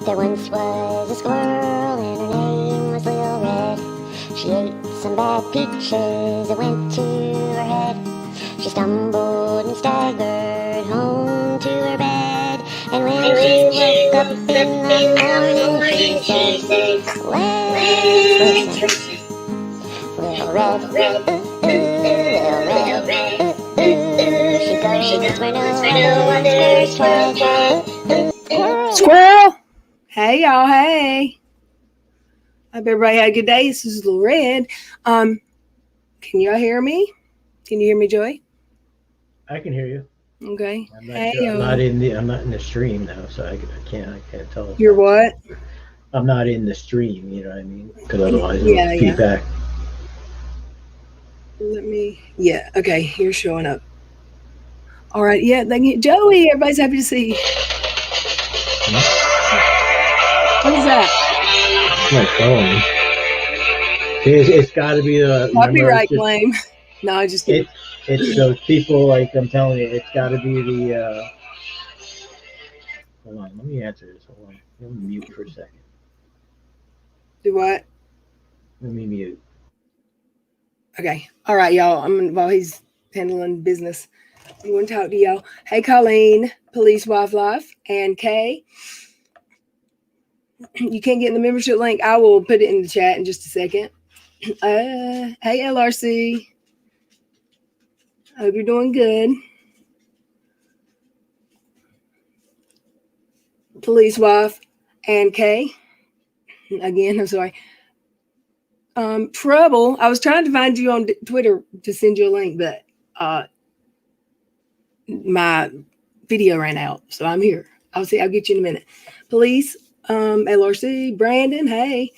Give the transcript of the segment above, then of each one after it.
There once was a squirrel and her name was Lil Red. She ate some bad peaches that went to her head. She stumbled and staggered home to her bed. And when she woke up in the morning, she said, "Let's listen. Lil Red, Lil Red, she goes where no one squares twice. Squirrel! Hey, y'all, hey. Hope everybody had a good day. This is Lil Red. Can y'all hear me? Can you hear me, Joey? I can hear you. Okay. I'm not in the stream now, so I can't tell. You're what? I'm not in the stream. You know what I mean? Because otherwise, it'll feedback. Yeah. Okay. You're showing up. All right. Yeah. Thank you, Joey. Everybody's happy to see you. What is that? My phone. It's got to be the copyright claim. No, I just kidding. It's those people, like I'm telling you, it's got to be the. Hold on, let me answer this. Hold on, let me mute for a second. Do what? Let me mute. Okay. All right, y'all. While he's handling business, I'm going to talk to y'all. Hey, Colleen, Police Wife Life, and Kay. You can't get in the membership link. I will put it in the chat in just a second. Hey, LRC. Hope you're doing good. Police Wife and Kay. Again, I'm sorry. Trouble. I was trying to find you on Twitter to send you a link, but my video ran out, so I'm here. I'll get you in a minute. Police, LRC, Brandon, hey.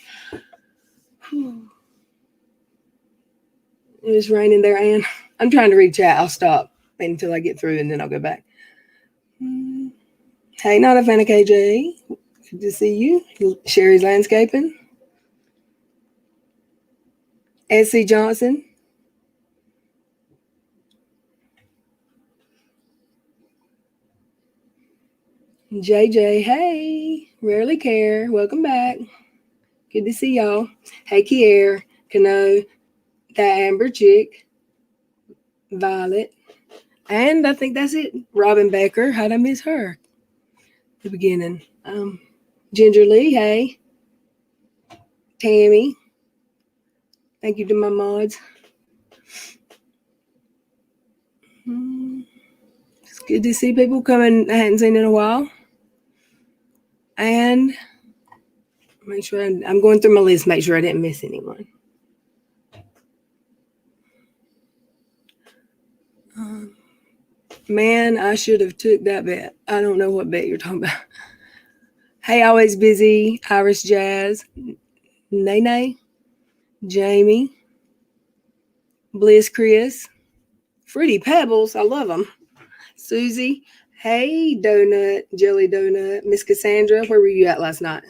Whew. It was raining there, Ann. I'm trying to read chat. I'll stop until I get through, and then I'll go back. Hey, not a fan of KJ. Good to see you. Sherry's Landscaping. SC Johnson. JJ, hey. Rarely Care. Welcome back. Good to see y'all. Hey, Kier, Cano, that Amber Chick, Violet, and I think that's it. Robin Becker. How'd I miss her? The beginning. Ginger Lee, hey. Tammy. Thank you to my mods. It's good to see people coming I hadn't seen in a while. And make sure I'm going through my list, make sure I didn't miss anyone. Man, I should have took that bet. I don't know what bet you're talking about. Hey, Always Busy, Iris Jazz, Nene, Jamie, Bliss Chris, Fruity Pebbles, I love them. Susie, hey, Donut, Jelly Donut, Miss Cassandra, where were you at last night?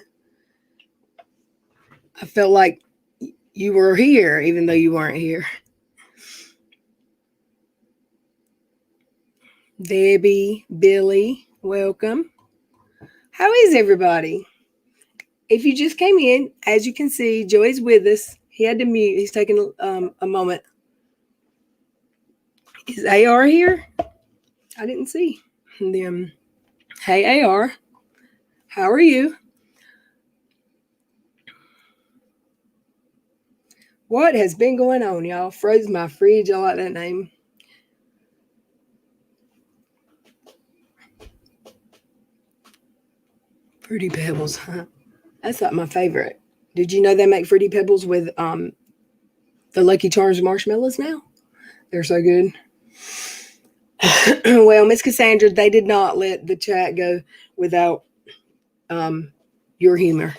I felt like you were here, even though you weren't here. Debbie, Billy, welcome. How is everybody? If you just came in, as you can see, Joey's with us. He had to mute. He's taking a moment. Is AR here? I didn't see them. Hey, AR. How are you? What has been going on, y'all? Froze my fridge. I like that name. Fruity Pebbles, huh? That's like my favorite. Did you know they make Fruity Pebbles with the Lucky Charms marshmallows now? They're so good. Well, Miss Cassandra, they did not let the chat go without your humor.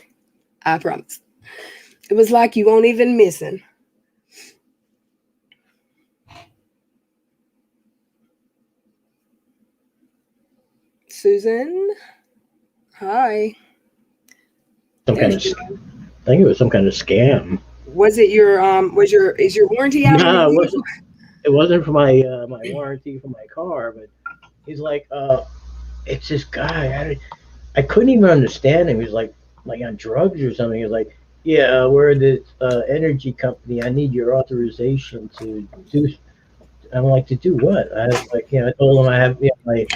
I promise. It was like you won't even missing. Susan, hi. I think it was some kind of scam. Was it your is your warranty out? No, it wasn't for my my warranty for my car, but he's like, it's this guy. I couldn't even understand him. He was like on drugs or something. He was like, "Yeah, we're this energy company. I need your authorization to do." I'm like, "To do what?" I was like, I told him I have my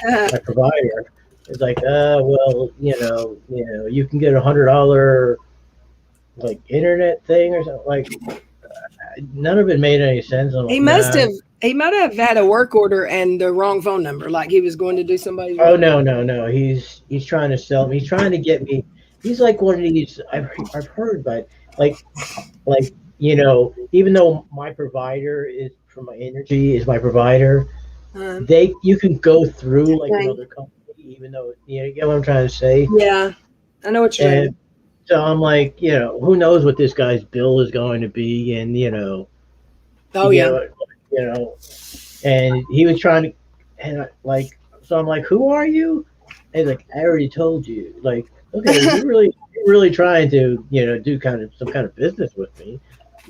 provider. It's like, well, you can get $100 like internet thing or something. Like, none of it made any sense. I'm He like, must nah. have. He might have had a work order and the wrong phone number, like he was going to do somebody's Oh work. no, no, no. He's trying to sell me. He's trying to get me. He's like one of these. I've heard, but like even though my provider is for my energy is my provider, you can go through like Okay. another company, even though you get what I'm trying to say. Yeah, I know what you're And saying. so I'm like, who knows what this guy's bill is going to be, and Oh you yeah. know, you know, and he was trying to, and so I'm like, who are you? And he's like, I already told you. Like, okay, if you're really trying to, do kind of some kind of business with me,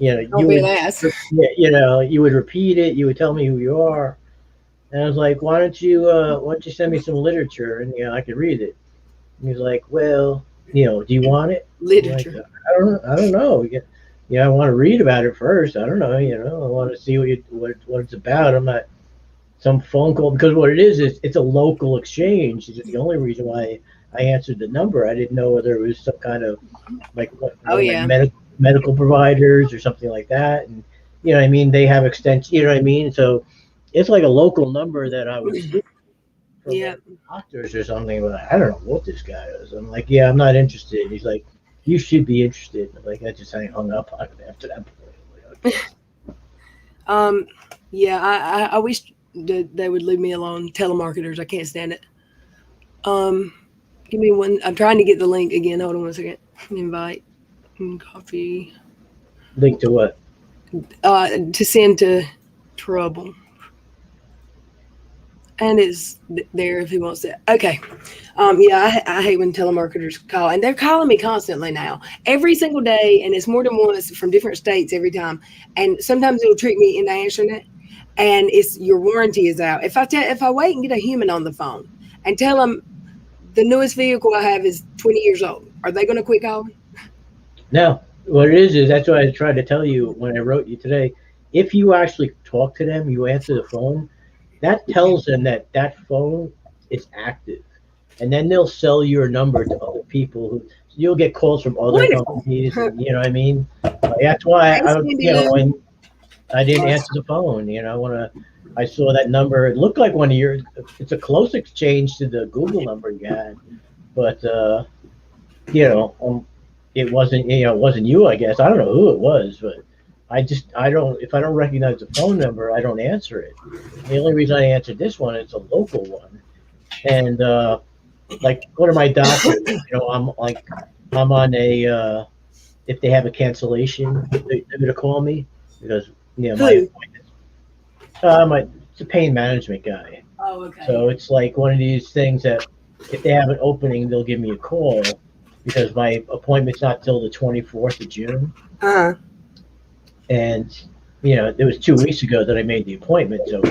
Don't you be an would, ass. you would repeat it. You would tell me who you are. And I was like, why don't you send me some literature and I could read it. And he's like, well, do you want it? I'm like, Literature. I don't know. Yeah, I want to read about it first. I don't know. I want to see what it's about. I'm not some phone call because what it is it's a local exchange. It's the only reason why I answered the number. I didn't know whether it was some kind of like Oh one of my yeah. medical providers or something like that. And what I mean, they have extension. You know what I mean? So it's like a local number that I would see from Yeah. one of the doctors or something. But I don't know what this guy is. I'm like, yeah, I'm not interested. He's like, you should be interested. Like I just hung up on him after that point. Okay. Um. Yeah. I wish that they would leave me alone. Telemarketers. I can't stand it. Um. Give me one. I'm trying to get the link again. Hold on 1 second. Invite. Coffee. Link to what? To send to Trouble. And it's there if he wants it. Okay. Yeah, I hate when telemarketers call, and they're calling me constantly now, every single day, and it's more than once from different states every time. And sometimes it'll trick me into answering it, and it's your warranty is out. If I wait and get a human on the phone and tell them the newest vehicle I have is 20 years old, are they going to quit calling? No, what it is that's what I tried to tell you when I wrote you today. If you actually talk to them, you answer the phone, that tells them that phone is active. And then they'll sell your number to other people who you'll get calls from other Wonderful. companies and you know what I mean? That's why Hey, Cindy Lou. when I didn't answer the phone, when I saw that number, it looked like one of your it's a close exchange to the Google number you had, but you know, um, it wasn't you, I guess. I don't know who it was, but I don't, if I don't recognize the phone number, I don't answer it. The only reason I answered this one is a local one. And, like one of my doctors, I'm on if they have a cancellation, they're going to call me because, my Who? appointment, it's a pain management guy. Oh, okay. So it's like one of these things that if they have an opening, they'll give me a call because my appointment's not till the 24th of June. Uh-huh. And, it was 2 weeks ago that I made the appointment. So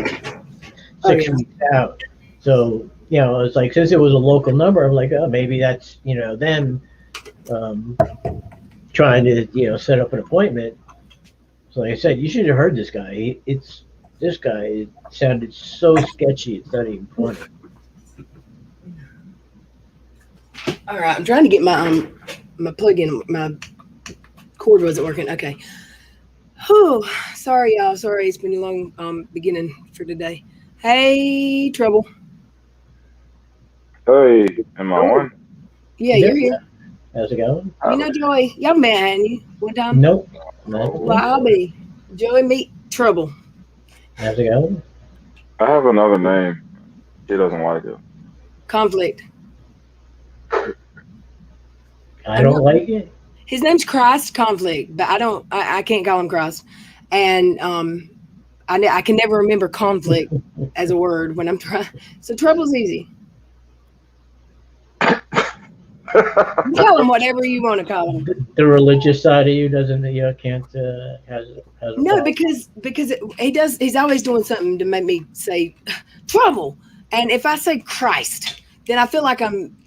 Oh, 6 weeks out. So, it's like, since it was a local number, I'm like, oh, maybe that's, them um, trying to, set up an appointment. So like I said, you should have heard this guy. This guy sounded so sketchy. It's not even funny. All right, I'm trying to get my plug-in. My cord wasn't working. Okay. Whew. Sorry, y'all. Sorry, it's been a long beginning for today. Hey, Trouble. Hey, am I on? Yeah, Yep. you're here. How's it going? You know Joey. Y'all met, hadn't you? One time. Nope. Well, I'll be Joey meet Trouble. How's it going? I have another name. She doesn't like it. Conflict. I don't like it. His name's Christ Conflict, but I can't call him Christ. And I can never remember conflict as a word when I'm trying. So Trouble's easy. You call him whatever you want to call him. The religious side of you doesn't, can't, has a No, problem. because he's always doing something to make me say Trouble. And if I say Christ, then I feel like I'm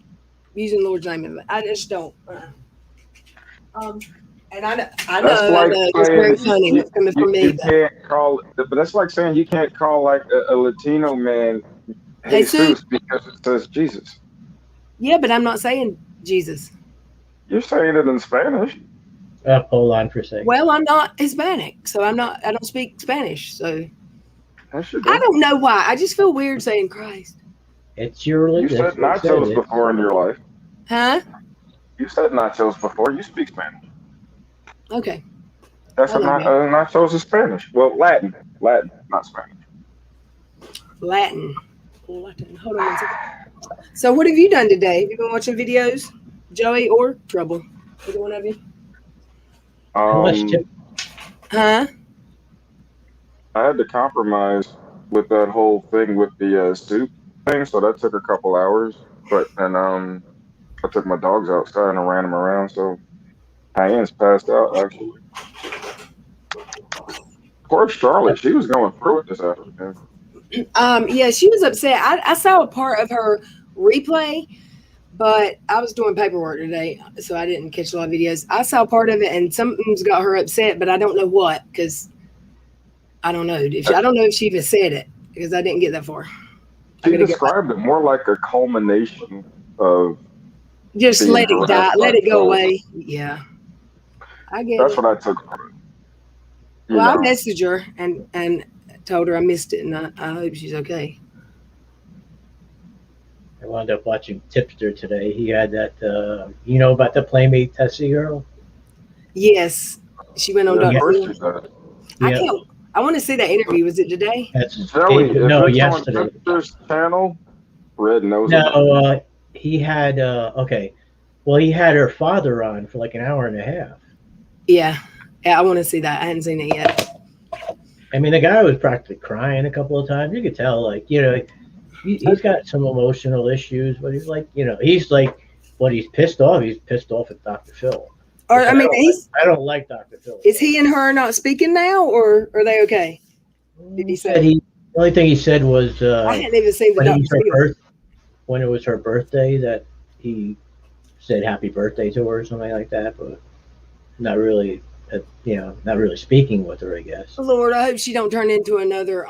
using the Lord's name in it. I just don't. And I That's know, like it's very saying funny what's coming from me, you but can't call, but that's like saying you can't call like a Latino man Jesus, Jesus because it says Jesus. yeah, but I'm not saying Jesus. You're saying it in Spanish. Hold on for a second. Well, I'm not Hispanic, so I'm not. I don't speak Spanish, so Yes, you I do. don't know why. I just feel weird saying Christ. It's your You religion. said That's what it said. nachos before in your life. Huh? You said nachos before. You speak Spanish. Okay. That's I what love that. nachos is Spanish. Well, Latin, not Spanish. Latin. Latin. Hold on one second. So, what have you done today? Have you been watching videos, Joey or Trouble? Either one of you? How much tip? Huh? I had to compromise with that whole thing with the soup thing, so that took a couple hours. But then I took my dogs outside and ran them around. So Diane's passed out actually. Poor Charlotte, she was going through it this afternoon. Yeah, she was upset. I saw a part of her replay, but I was doing paperwork today, so I didn't catch a lot of videos. I saw part of it, and something's got her upset, but I don't know what because I don't know I don't know if she even said it because I didn't get that far. I She gotta get back. described it more like a culmination of Just being let it die, harassed by let it go Charlotte. away. Yeah, I get That's it. what I took from it. You Well, I know, messaged her and told her I missed it, and I hope she's okay. I wound up watching Tipster today. He had that, about the Playmate Tessie girl? Yes, she went on yeah, of Yeah. Dr. course Phil. she does. I Yeah. can't. I want to see that interview. Was it today? That's Joey, if no, it's on yesterday. Tipster's channel, Red knows No, about it. he had, okay. Well, he had her father on for like an hour and a half. Yeah, I want to see that. I hadn't seen it yet. I mean, the guy was practically crying a couple of times. You could tell, like, he's got some emotional issues, but he's like, he's pissed off. He's pissed off at Dr. Phil. Or I mean, I don't like Dr. Phil. Is he and her not speaking now, or are they okay? Did he say? The only thing he said was I hadn't even seen the when it was Dr. Phil. when it was her birthday that he said happy birthday to her or something like that, but not really, not really speaking with her, I guess. Lord, I hope she don't turn into another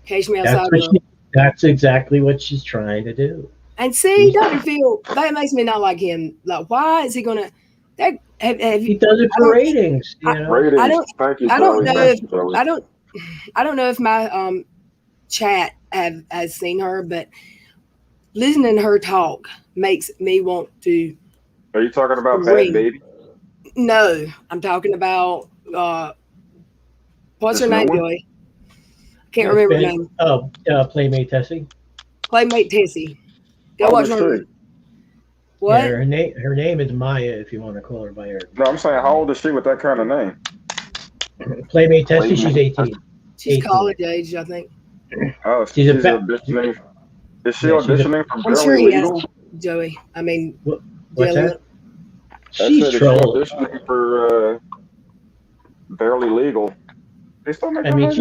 Catch Me Outside girl. That's exactly what she's trying to do. And see, Dr. Phil, that makes me not like him. Like, why is he gonna? He does it for ratings, Ratings. I don't. Thank you, I don't Joey. know if Joey. I don't know if my chat has seen her, but listening to her talk makes me want to. Are you talking about Bad Baby? No, I'm talking about what's her name, Joey? Can't remember her name. Oh, Playmate Tessie. Playmate Tessie. Go watch her. What? Yeah, her name is Maya, if you want to call her by her. No, I'm saying, how old is she with that kind of name? Playmate Tessie, she's 18. She's 18. college age, I think. Oh, she's auditioning. Is she auditioning for I'm sure Barely he Legal? has, Joey. I mean, what's that? She's trolling. Auditioning for Barely Legal. They still make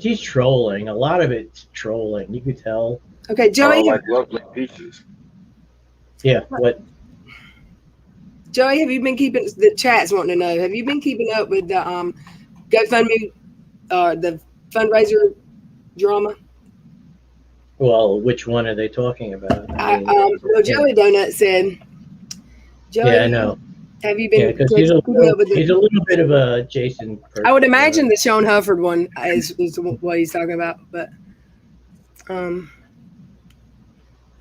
she's trolling. A lot of it's trolling. You could tell. Okay, Joey. Like Lovely Peaches. Yeah. What? Joey, have you been keeping the chat's wanting to know? Have you been keeping up with the GoFundMe, the fundraiser drama? Well, which one are they talking about? Joey Donut said. Joey, yeah, I know. Have you been? Yeah, because he's a little bit of a Jason person. I would imagine the Sean Hufford one is what he's talking about, but I'm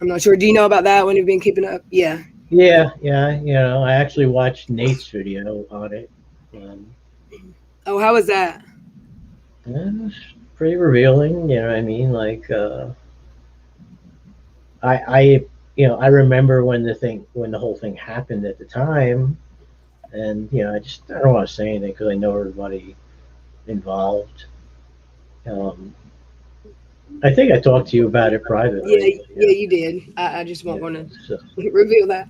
not sure. Do you know about that one? You've been keeping up? Yeah. Yeah. I actually watched Nate's video on it. Oh, how was that? It was pretty revealing. You know what I mean? Like, I remember when the whole thing happened at the time, and I don't want to say anything because I know everybody involved. I think I talked to you about it privately. Yeah, you did. I just won't want to reveal that.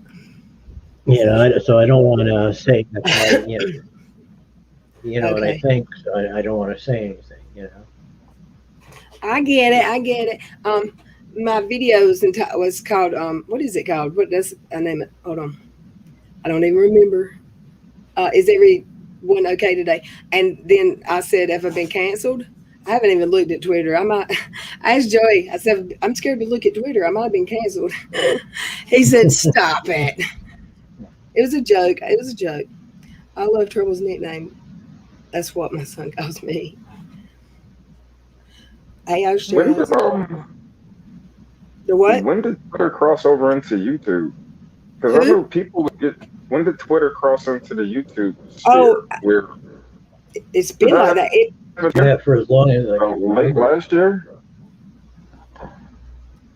So I don't want to say that. What I think. So I don't want to say anything. I get it. my videos was called what is it called? What does I name it? Hold on, I don't even remember. Is everyone okay today? And then I said, have I been canceled? I haven't even looked at Twitter. I might. I asked Joey. I said, I'm scared to look at Twitter. I might have been canceled. He said, stop it. It was a joke. It was a joke. I love Trouble's nickname. That's what my son calls me. Hey, I was When just did the what? when did Twitter cross over into YouTube? Because I Who? know people would get. When did Twitter cross into the YouTube Oh, sphere? Where it's did been like that that. happen Yeah, for as long as I can late remember. last year?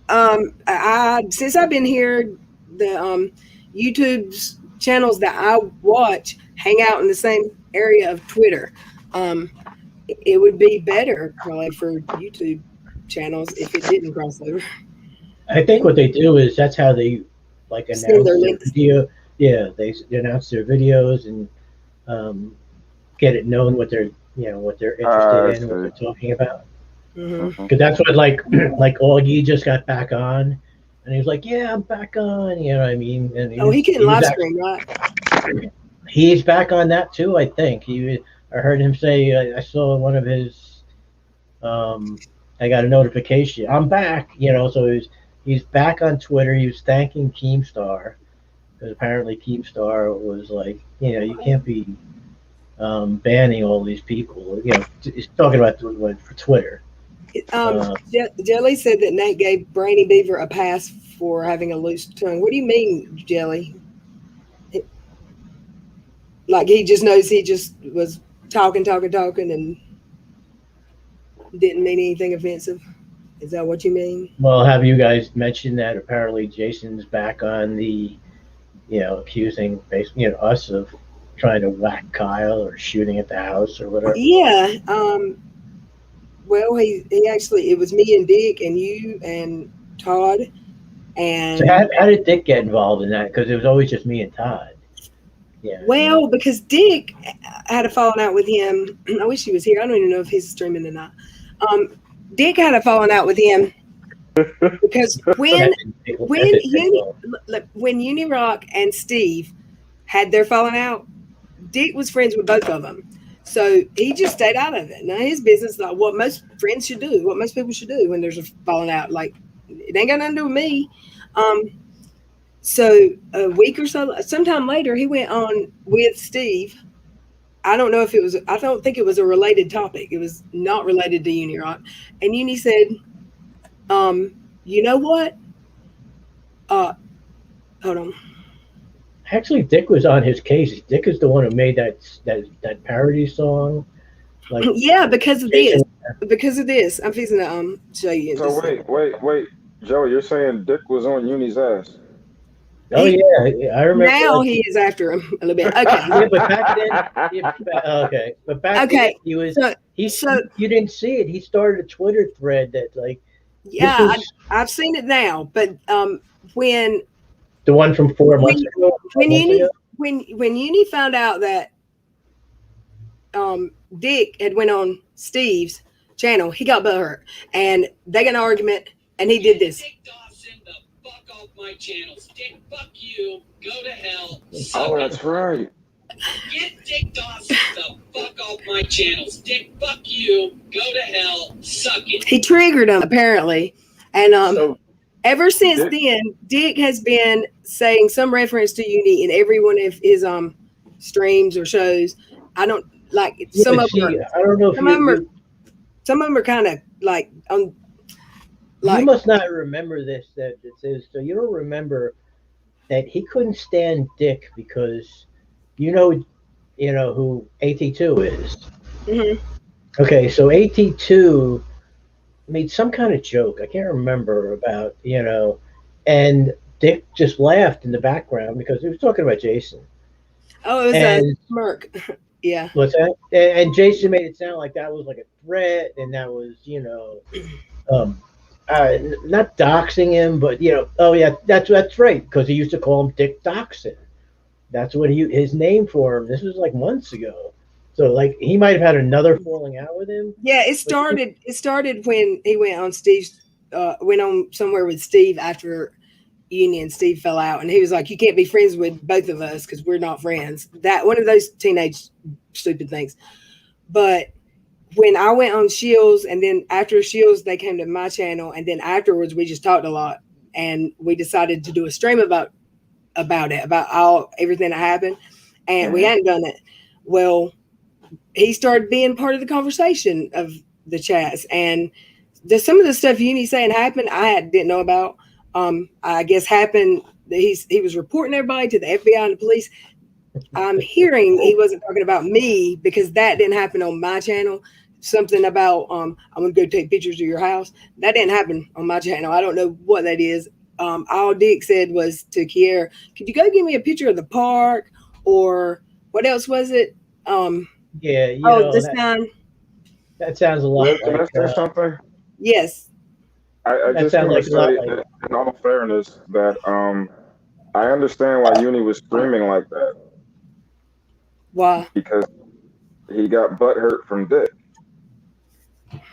I since I've been here, the YouTube's channels that I watch hang out in the same area of Twitter. It would be better probably for YouTube channels if it didn't cross over. I think what they do is that's how they like Send announce their their links. video. Yeah, they announce their videos and get it known what they're what they're interested I in, what they're see. talking about. Hmm. Because that's what like Augie just got back on, and he was like, "Yeah, I'm back on." You know what I mean? And Oh, he can he was live actually stream, right? he's back on that too. I think I heard him say I saw one of his. I got a notification. I'm back. So he's back on Twitter. He was thanking Keemstar because apparently Keemstar was like, you can't be banning all these people. He's talking about for Twitter. Jelly said that Nate gave Brainy Beaver a pass for having a loose tongue. What do you mean, Jelly? Like he just knows he just was talking, and didn't mean anything offensive. Is that what you mean? Well, have you guys mentioned that apparently Jason's back on the, accusing us of trying to whack Kyle or shooting at the house or whatever? Yeah. Well, he actually, it was me and Dick and you and Todd. And So how did Dick get involved in that? Because it was always just me and Todd. Yeah. well, because Dick had a falling out with him. I wish he was here. I don't even know if he's streaming or not. Dick had a falling out with him because when Unirock and Steve had their falling out, Dick was friends with both of them. So he just stayed out of it. Now his business, like what most friends should do, what most people should do when there's a falling out. Like it ain't got nothing to do with me. So a week or so, sometime later, he went on with Steve. I don't think it was a related topic. It was not related to Unirock. And Uni said, you know what? Hold on. Actually, Dick was on his case. Dick is the one who made that parody song. Like, yeah, because of this. Because of this. I'm fixing to show you. So wait, Joey, you're saying Dick was on Uni's ass? Oh yeah, I remember. Now he is after him a little bit. Okay. Yeah, but back then, then he was. You didn't see it. He started a Twitter thread that like. Yeah, I've seen it now, but when the one from 4 months ago. When Uni found out that Dick had went on Steve's channel, he got butthurt, and they got an argument, and he did this. Dick Dawson, the fuck off my channels. Dick, fuck you. Go to hell. Oh, that's right. Get Dick Dawson the fuck off my channels. Dick, fuck you. Go to hell. Suck it. He triggered him apparently, and ever since then, Dick has been saying some reference to Uni in every one of his streams or shows. I don't like some of them. I don't know if some of them are kind of like you must not remember this. That it says so. You don't remember that he couldn't stand Dick because you know who AT2 is. Mm-hmm. Okay, so AT2 made some kind of joke. I can't remember about and Dick just laughed in the background because he was talking about Jason. Oh, it was a smirk. Yeah. What's that? And Jason made it sound like that was like a threat, and that was not doxing him, but oh yeah, that's right, because he used to call him Dick Doxson. That's what his name for him. This was like months ago. So like he might have had another falling out with him. Yeah, it started when he went on Steve's went on somewhere with Steve after Uni and Steve fell out, and he was like, "You can't be friends with both of us because we're not friends." That one of those teenage stupid things. But when I went on Shields, and then after Shields, they came to my channel, and then afterwards we just talked a lot, and we decided to do a stream about it, about everything that happened, and we hadn't done it. Well, he started being part of the conversation of the chats, and some of the stuff Uni saying happened, didn't know about. I guess happened. He was reporting everybody to the FBI and the police. I'm hearing he wasn't talking about me because that didn't happen on my channel. Something about I'm gonna go take pictures of your house. That didn't happen on my channel. I don't know what that is. All Dick said was to Kiera, "Could you go give me a picture of the park?" Or what else was it? Yeah, you know, this time. that sounds a lot Liv, can I like say something? Yes. I that just sounds want to like a lot say, like that, in all fairness, that I understand why Uni was screaming like that Why? because he got butt hurt from Dick.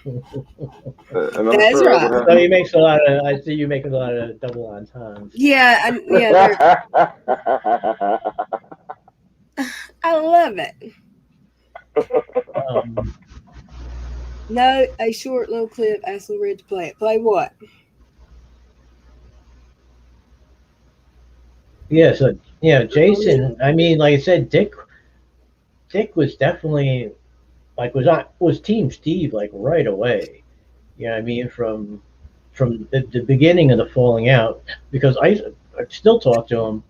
And I'm That's sure that right. would have. so he makes a lot of. I see you make a lot of double entendres. Yeah, I love it. Um, No, a short little clip. Ask LilRed to play it. Play what? yeah, so Jason. I mean, like I said, Dick was definitely like was Team Steve like right away. You know what I mean? From the beginning of the falling out, because I still talk to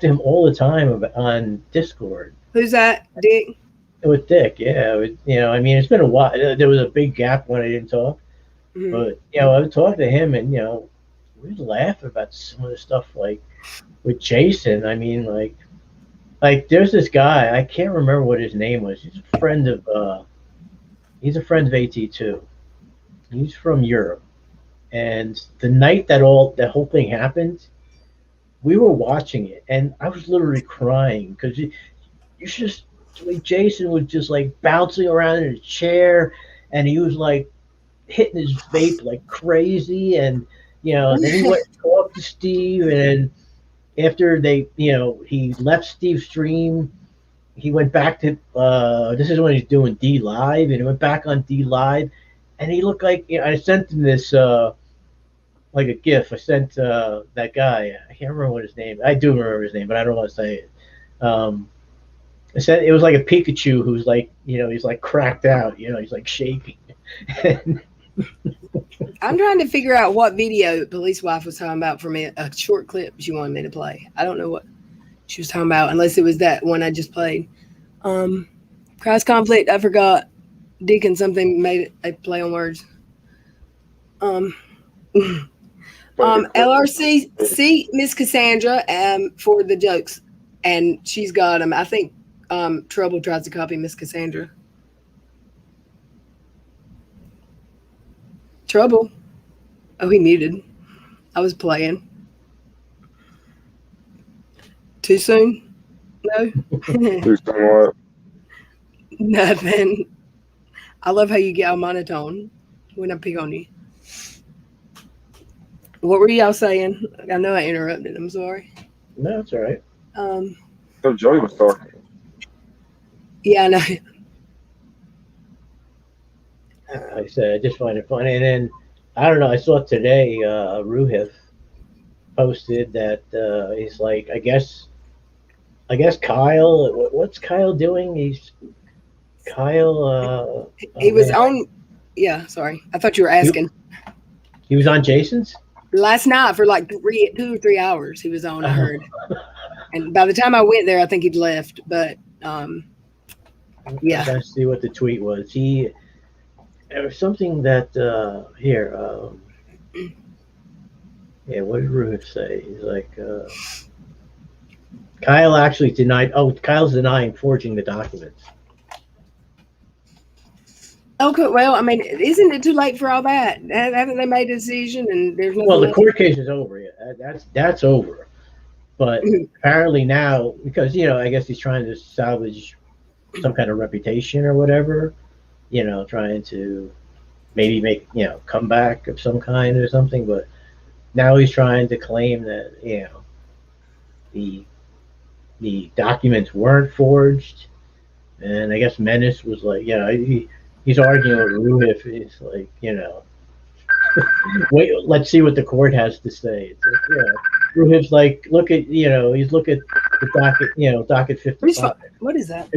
him all the time on Discord. Who's that? Dick? With Dick, yeah. You know, I mean, it's been a while. There was a big gap when I didn't talk, Mhm. but you know, I would talk to him, and you know, we'd laugh about some of the stuff like with Jason. I mean, like there's this guy, I can't remember what his name was. He's a friend of AT2. He's from Europe, and the night that whole thing happened, we were watching it, and I was literally crying because you just like Jason was just like bouncing around in a chair, and he was like hitting his vape like crazy, and you know, then he went and talked to Steve, and after he left Steve's stream, he went back to this is when he's doing D Live, and he went back on D Live, and he looked like, you know, I sent him this like a GIF. I sent that guy. I can't remember what his name. I do remember his name, but I don't want to say it. I said it was like a Pikachu who's like, you know, he's like cracked out. You know, he's like shaking. I'm trying to figure out what video Police Wife was talking about for me. A short clip she wanted me to play. I don't know what she was talking about, unless it was that one I just played. Cross conflict. I forgot. Deacon something made a play on words. LRC see Miss Cassandra for the jokes, and she's got them. I think Trouble tries to copy Miss Cassandra. Trouble. Oh, he muted. I was playing. Too soon? No. Do some what? Nothing. I love how you get all monotone when I pick on you. What were y'all saying? I know I interrupted. I'm sorry. No, it's all right. So Joey was talking. Yeah, I know. Like I said, I just find it funny. And then I don't know. I saw today Ruhif posted that he's like, I guess Kyle. What's Kyle doing? Kyle. He was on. Yeah, sorry. I thought you were asking. He was on Jason's Last night for like 2 or 3 hours. He was on. I heard. And by the time I went there, I think he'd left. But yeah. I'm trying to see what the tweet was. There was something that here. Yeah, what did Ruth say? He's like, Kyle actually denied. Oh, Kyle's denying forging the documents. Okay, well, I mean, isn't it too late for all that? Haven't they made a decision? And there's no. Well, the court case is over. Yeah, that's over. But apparently now, because you know, I guess he's trying to salvage some kind of reputation or whatever. You know, trying to maybe make comeback of some kind or something. But now he's trying to claim that the the documents weren't forged, and I guess Menace was like, he's arguing with Ruhif. It's like, wait, let's see what the court has to say. It's like, Ruhif's like, he's look at the docket, docket 55. What is that?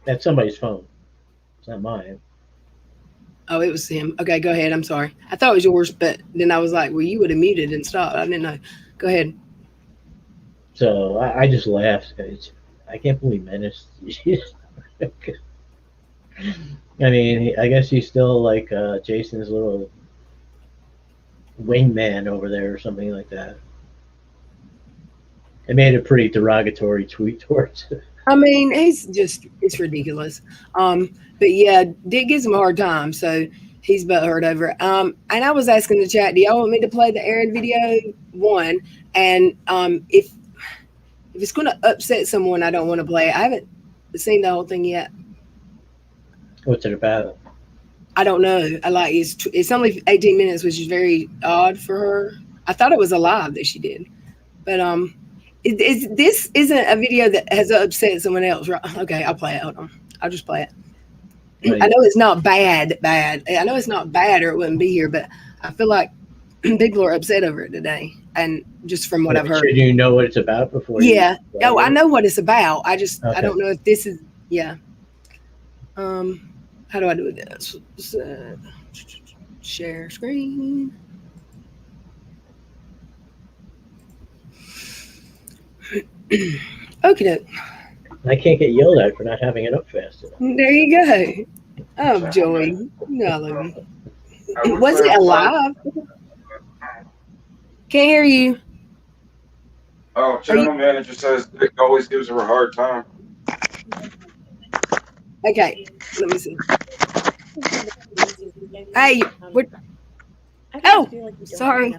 That's somebody's phone. It's not mine. Oh, it was him. Okay, go ahead. I'm sorry. I thought it was yours, but then I was like, well, you would have muted and stopped. I didn't know. Go ahead. So I just laughed. I can't believe Menace. I mean, I guess he's still like Jason's little wingman over there or something like that. I made a pretty derogatory tweet towards it. I mean, it's ridiculous. But yeah, Dick gives him a hard time, so he's butthurt over it. And I was asking the chat, do y'all want me to play the Aaron video? One, and if it's going to upset someone, I don't want to play it. I haven't seen the whole thing yet. What's it about? I don't know. It's only 18 minutes, which is very odd for her. I thought it was a live that she did, but this isn't a video that has upset someone else, right? Okay, I'll play it. Hold on, I'll just play it. I know it's not bad. I know it's not bad, or it wouldn't be here. But I feel like people are upset over it today, and just from what I've heard. Should you know what it's about before? Yeah. No, I know what it's about. I don't know if this is. Yeah. How do I do this? Share screen. Okay. I can't get yelled at for not having it up fast enough. There you go. Oh, Joey. No, I love you. Was it alive? Can't hear you. Oh, general manager says Dick always gives her a hard time. Okay, let me see. Hey, what? Oh, sorry.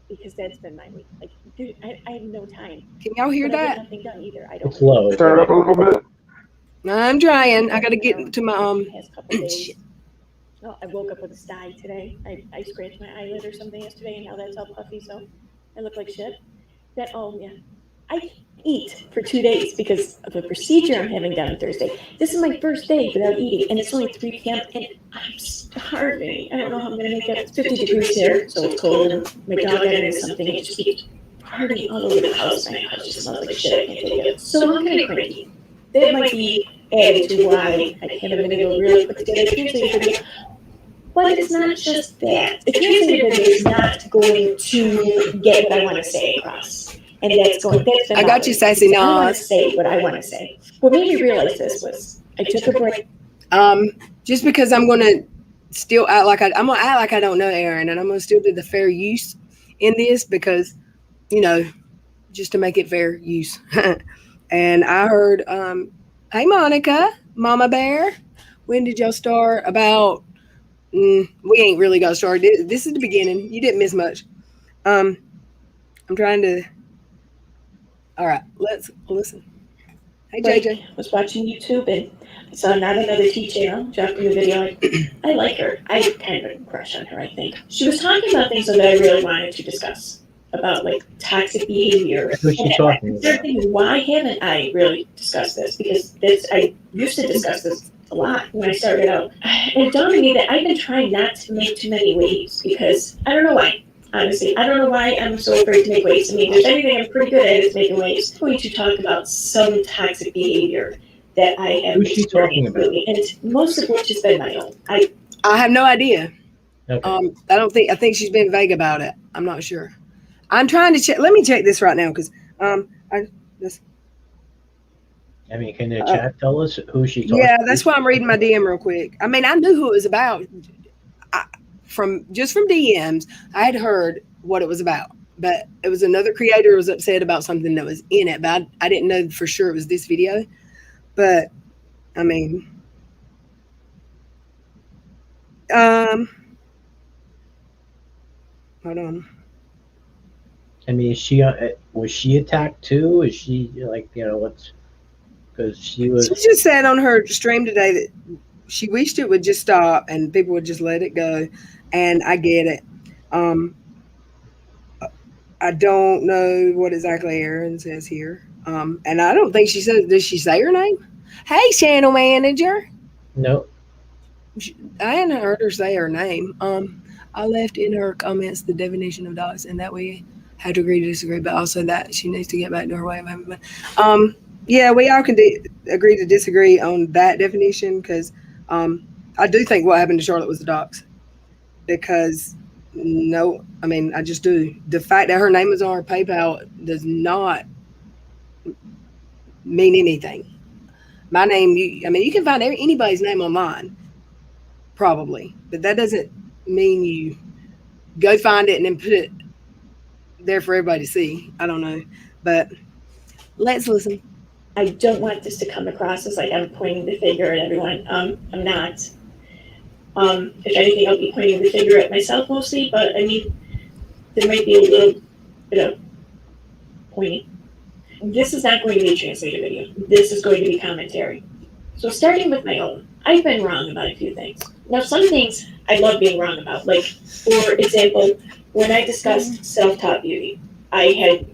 Because that's been my week. Like, dude, I have no time. Can y'all hear But I that? get nothing done either. I don't. It's low. Turn it up a little bit. I'm trying. I gotta get to my Past couple days. Oh, I woke up with a sty today. I scratched my eyelid or something yesterday, and now that's all puffy, so I look like shit. I eat for 2 days because of a procedure I'm having done on Thursday. This is my first day without eating, and it's only 3 p.m. and I'm starving. I don't know how I'm gonna make it. It's 50 degrees here, so it's cold, and my dog got into something. It just keeps partying all over the house. My house just smells like shit. I can't take it. So I'm kind of cranky. That might be added to why I haven't been able to really put together a translated video. But it's not just that. The translated video is not going to get what I want to say across. And I got you, Sassy I want Nas. to say what I want to say. What made me realize this was I took a break. Just because I'm gonna still act like I'm gonna act like I don't know Aaron, and I'm gonna still do the fair use in this because, just to make it fair use. And I heard, hey Monica, Mama Bear, when did y'all start? About we ain't really got started. This is the beginning. You didn't miss much. I'm trying to. All right, let's listen. Hey, JJ. I was watching YouTube and I saw not another T channel dropping a video. I like her. I kind of have a crush on her, I think. She was talking about things that I really wanted to discuss about like toxic behavior. Who's she talking about? Why haven't I really discussed this? Because I used to discuss this a lot when I started out. And it dawned on me that I've been trying not to make too many waves because I don't know why. Honestly, I don't know why I'm so afraid to make waves. I mean, there's anything I'm pretty good at is making waves. I'm going to talk about some toxic behavior that I have Who's she talking about? and most of which has been my own. I have no idea. Okay. I think she's been vague about it. I'm not sure. I'm trying to check. Let me check this right now because I mean, can the chat tell us who she talking yeah, to? that's why I'm reading my DM real quick. I mean, I knew who it was about. From DMs, I had heard what it was about, but it was another creator who was upset about something that was in it, but I didn't know for sure it was this video. But I mean, hold on. I mean, was she attacked too? Is she like what's? Because she was. She just said on her stream today that she wished it would just stop and people would just let it go. And I get it. Um, I don't know what exactly Erin says here. And I don't think she said, does she say her name? Hey, channel manager. No, I hadn't heard her say her name. I left in her comments the definition of dogs, and that we had to agree to disagree, but also that she needs to get back to her way of having fun. Yeah, we all can agree to disagree on that definition because I do think what happened to Charlotte was the dogs. Because no, I mean, I just do. The fact that her name is on her PayPal does not mean anything. My name, I mean, you can find anybody's name online, probably, but that doesn't mean you go find it and then put it there for everybody to see. I don't know, but let's listen. I don't want this to come across as like I'm pointing the finger at everyone. I'm not. If anything, I'll be pointing the finger at myself mostly, but I mean, there might be a little bit of pointing. This is not going to be a translated video. This is going to be commentary. So starting with my own, I've been wrong about a few things. Now, some things I love being wrong about. Like, for example, when I discussed self-taught beauty, I had,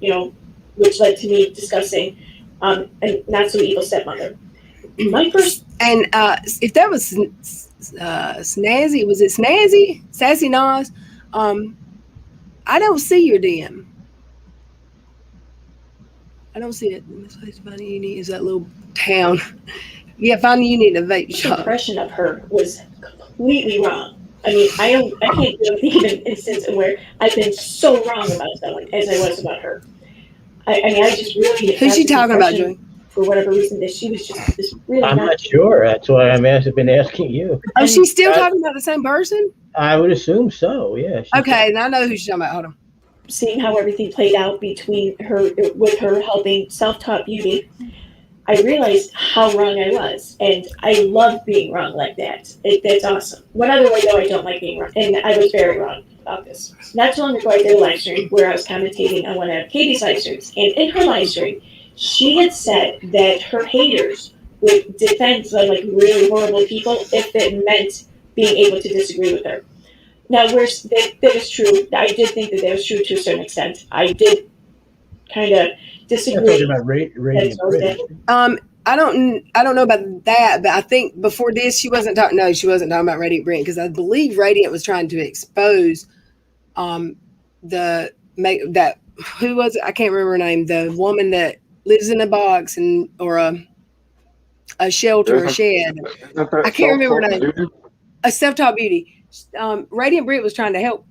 which led to me discussing a not so evil stepmother. My first, And if that was Snazzy, was it Snazzy? Sassy Nas? I don't see your DM. I don't see it. Finding Uni is that little town. Yeah, Finding Uni in a vape shop. impression of her was completely wrong. I mean, I can't think of an instance where I've been so wrong about someone as I was about her. I mean, I just really. Who's she talking about, Joey? For whatever reason, that she was just this really. I'm not sure. That's why been asking you. Oh, she's still talking about the same person? I would assume so. Yeah. Okay, now I know who she's talking about. Hold on. Seeing how everything played out between her, with her helping self-taught beauty, I realized how wrong I was, and I love being wrong like that. That's awesome. One other way, though, I don't like being wrong, and I was very wrong about this. Not too long ago, I did a live stream where I was commentating on one of Katie's live streams, and in her live stream, she had said that her haters would defend like really horrible people if it meant being able to disagree with her. Now, that is true. I did think that was true to a certain extent. I did kind of disagree. About Radiant Bridge. I don't know about that, but I think before this she wasn't talking. No, she wasn't talking about Radiant Brent because I believe Radiant was trying to expose that who was it? I can't remember her name. The woman that lives in a box or a shelter, a shed. I can't remember her name. A self-taught beauty. Radiant Brit was trying to help,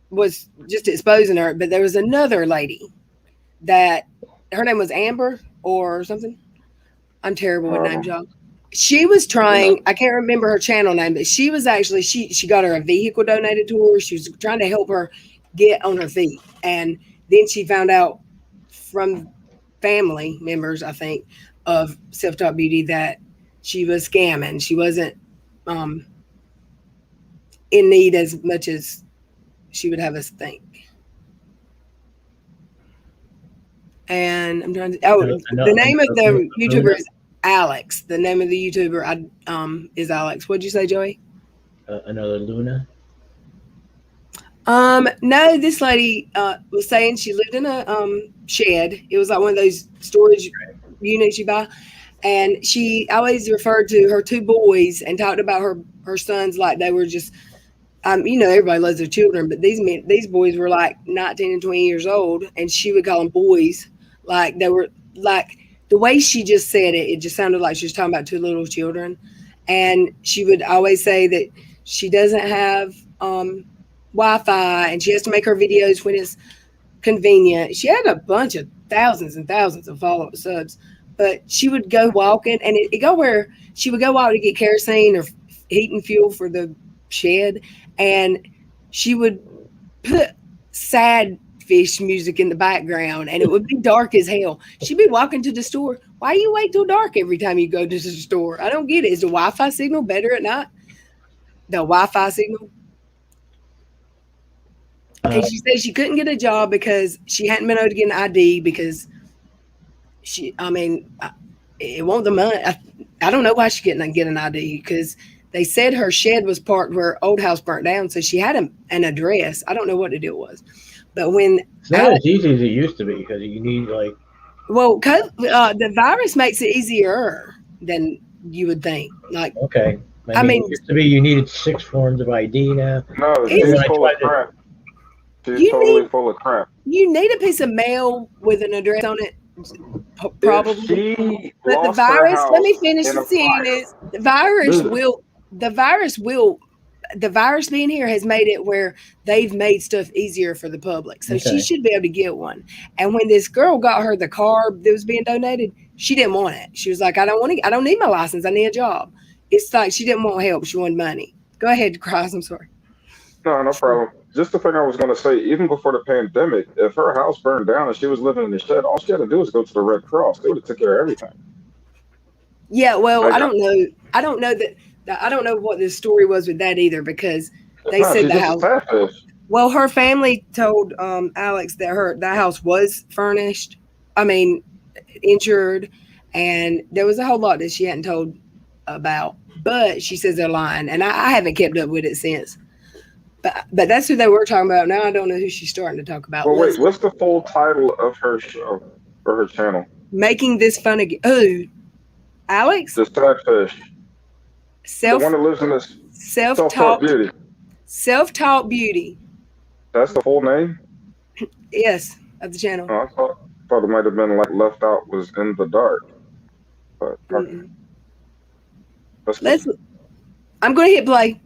was just exposing her, but there was another lady that her name was Amber or something. I'm terrible with names, y'all. She was trying, I can't remember her channel name, but she was actually, she got her a vehicle donated to her. She was trying to help her get on her feet. And then she found out from family members, I think, of Self-Taught Beauty that she was scamming. She wasn't in need as much as she would have us think. And I'm trying to, the name of the YouTuber is Alex. The name of the YouTuber is Alex. What'd you say, Joey? Another Luna? No, this lady was saying she lived in a shed. It was like one of those storage units you buy. And she always referred to her two boys and talked about her sons like they were just, everybody loves their children, but these boys were like 19 and 20 years old, and she would call them boys. Like they were like, the way she just said it, it just sounded like she was talking about two little children. And she would always say that she doesn't have Wi-Fi and she has to make her videos when it's convenient. She had a bunch of thousands and thousands of follow-up subs, but she would go walking, and it go where she would go walk to get kerosene or heating fuel for the shed, and she would put sad fish music in the background, and it would be dark as hell. She'd be walking to the store. Why you wait till dark every time you go to the store? I don't get it. Is the Wi-Fi signal better at night? The Wi-Fi signal? And she said she couldn't get a job because she hadn't been able to get an ID because it won't the money. I don't know why she couldn't get an ID because They said her shed was parked where her old house burnt down, so she had an address. I don't know what the deal was, but when It's not as easy as it used to be because you need like. well, the virus makes it easier than you would think. Like, Okay. I mean, it used to be you needed 6 forms of ID now. No, Is she's it? full of crap. She's You totally need full of crap. you need a piece of mail with an address on it, If probably. she But the lost her virus, let house me finish in the a fire, sentence. The virus being here has made it where they've made stuff easier for the public. So she Okay. should be able to get one. And when this girl got her the car that was being donated, she didn't want it. She was like, I don't need my license. I need a job. It's like she didn't want help. She wanted money. Go ahead, Cross. I'm sorry. no problem. Just the thing I was going to say, even before the pandemic, if her house burned down and she was living in the shed, all she had to do was go to the Red Cross. They would have took care of everything. Yeah, well, Like, I don't know. I don't know I don't know what the story was with that either, because they no, said she's the just a house. catfish. Well, her family told Alex that that house was furnished. I mean, insured, and there was a whole lot that she hadn't told about. But she says they're lying, and I haven't kept up with it since. But that's who they were talking about. Now I don't know who she's starting to talk about. Well, wait, what's the full title of her show or her channel? Making this fun again. Who? Alex? The catfish. The one that lives in this self-taught Self-taught beauty. Self-taught beauty. That's the full name? Yes, of the channel. Oh, I thought it might have been like left out was in the dark. But okay. I'm going to hit play.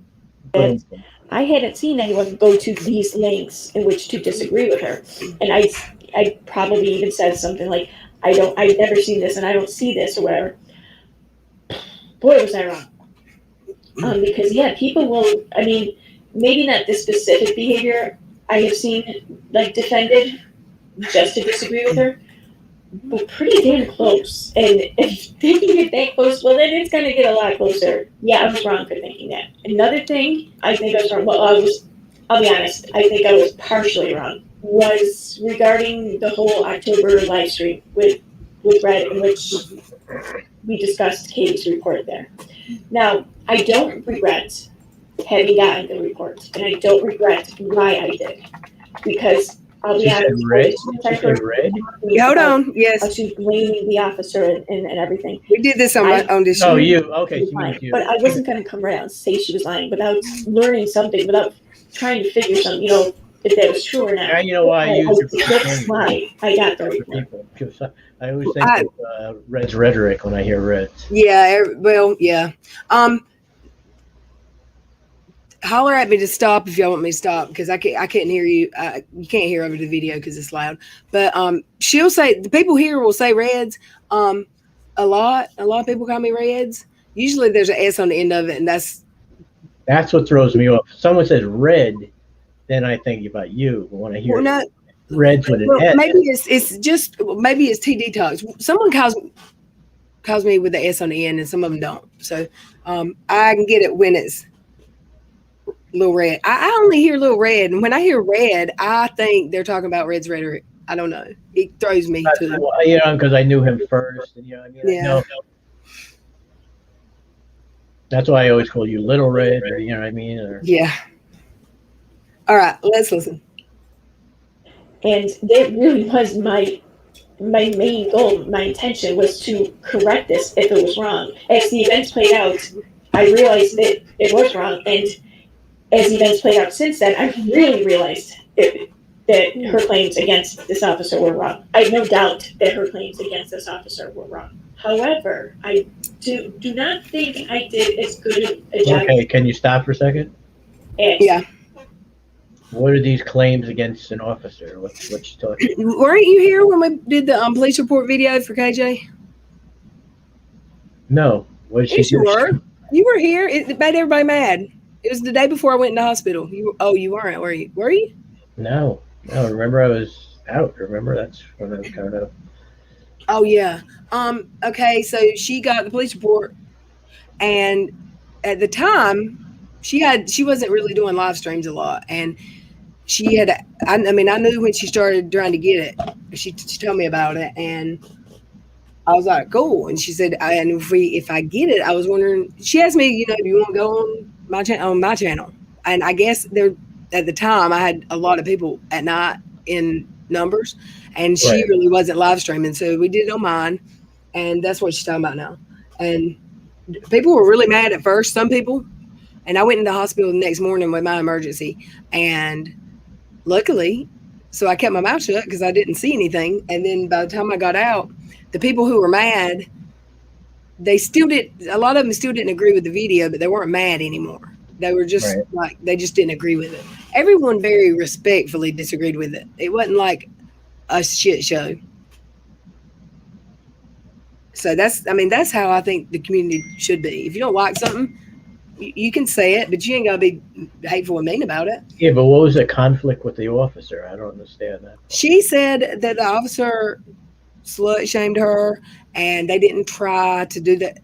And I hadn't seen anyone go to these lengths in which to disagree with her. And I probably even said something like, I've never seen this and I don't see this or whatever. Boy, was I wrong. Because yeah, people will, I mean, maybe not this specific behavior I have seen like defended just to disagree with her, but pretty damn close. And if they can get that close, well then it's gonna get a lot closer. Yeah, I was wrong for thinking that. Another thing I think I was wrong, I'll be honest, I think I was partially wrong, was regarding the whole October live stream with Red, in which we discussed Katie's report there. Now, I don't regret having gotten the report, and I don't regret why I did, because I'll be honest. Red? Red? Hold on. Yes. She was blaming the officer and everything. We did this on this show. Oh, you. Okay, she means you. But I wasn't going to come around and say she was lying without learning something, without trying to figure something, if that was true or not. Now you know why I use That's why I got the report. I always think of Red's rhetoric when I hear Red. Yeah, well, yeah. Holler at me to stop if y'all want me to stop, because I can't hear you. You can't hear over the video because it's loud. But she'll say, the people here will say Reds. A lot of people call me Reds. Usually there's an S on the end of it, and that's what throws me off. Someone says Red, then I think about you. But when I hear Reds with an S, maybe it's TD Talks. Someone calls me with the S on the end, and some of them don't. So I can get it when it's Lil Red. I only hear Lil Red, and when I hear Red, I think they're talking about Red's rhetoric. I don't know. It throws me to because I knew him first, and what I mean. Yeah. That's why I always call you Little Red, or what I mean. Or... Yeah. All right, let's listen. And that really was my main goal. My intention was to correct this if it was wrong. As the events played out, I realized that it was wrong, and as events played out since then, I really realized that her claims against this officer were wrong. I have no doubt that her claims against this officer were wrong. However, I do not think I did as good a job. Okay, can you stop for a second? Yeah. What are these claims against an officer? What you talking about? Weren't you here when we did the police report video for KJ? No. What did she Yes, do? you were. You were here. It made everybody mad. It was the day before I went in the hospital. You weren't, were you? Were you? No. Remember I was out. Remember, that's when I was kind of. Oh yeah. Okay, so she got the police report, and at the time, she wasn't really doing live streams a lot, and she had. I knew when she started trying to get it. She told me about it, and I was like, cool. And she said, and if I get it, I was wondering. She asked me, do you want to go on my channel? And I guess at the time I had a lot of people at night in numbers, and she Right. really wasn't live streaming, so we did it on mine, and that's what she's talking about now. And people were really mad at first, some people, and I went into the hospital the next morning with my emergency, and luckily, so I kept my mouth shut because I didn't see anything. And then by the time I got out, the people who were mad, a lot of them still didn't agree with the video, but they weren't mad anymore. They were just Right. they just didn't agree with it. Everyone very respectfully disagreed with it. It wasn't like a shit show. So that's how I think the community should be. If you don't like something, you can say it, but you ain't gotta be hateful and mean about it. Yeah, but what was the conflict with the officer? I don't understand that. She said that the officer slut shamed her, and they didn't try to do that.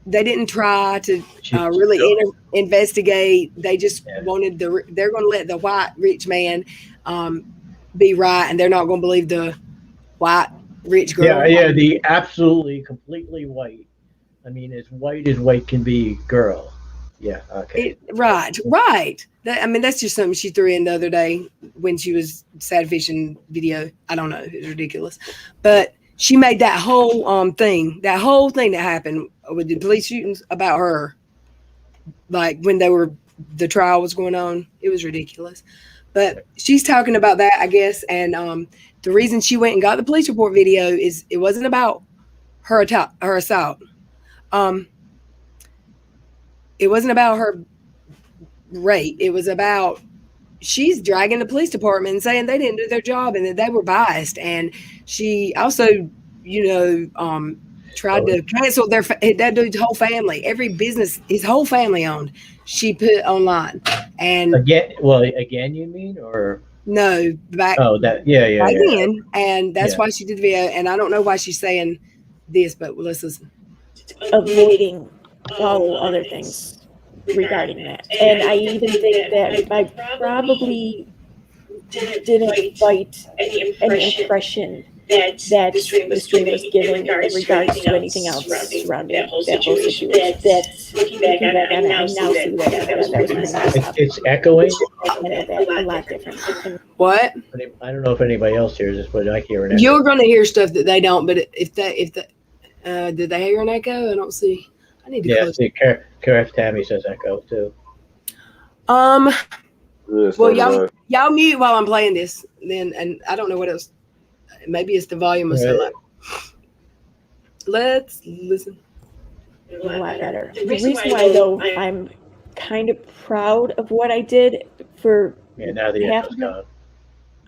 They didn't try to really investigate. They just wanted they're going to let the white rich man be right, and they're not going to believe the white rich girl. Yeah, the absolutely completely white. I mean, as white can be, girl. Yeah, okay. Right. That's just something she threw in the other day when she was sad fishing video. I don't know. It was ridiculous. But she made that whole thing that happened with the police shootings about her. Like when the trial was going on, it was ridiculous. But she's talking about that, I guess. And the reason she went and got the police report video is it wasn't about her assault. It wasn't about her rape. It was about she's dragging the police department and saying they didn't do their job and that they were biased. And she also, tried to cancel that dude's whole family. Every business his whole family owned, she put online. And again, you mean, or no, back? Oh, that yeah. Again, and that's why she did the video. And I don't know why she's saying this, but let's listen. Avoiding all other things regarding that. And I even think that I probably didn't fight any impression that the stream was giving in regards to anything else surrounding that whole situation. That looking back on it, I now see that was pretty messed up. It's echoing. A lot different. What? I don't know if anybody else hears this, but I hear an echo. You're going to hear stuff that they don't. But if did they hear an echo? I don't see. I need to. Yeah, see, Karef Tammy says echo too. Well, y'all mute while I'm playing this. Then, and I don't know what else. Maybe it's the volume or something. Let's listen. A lot better. The reason why, though, I'm kind of proud of what I did for now the echo's gone.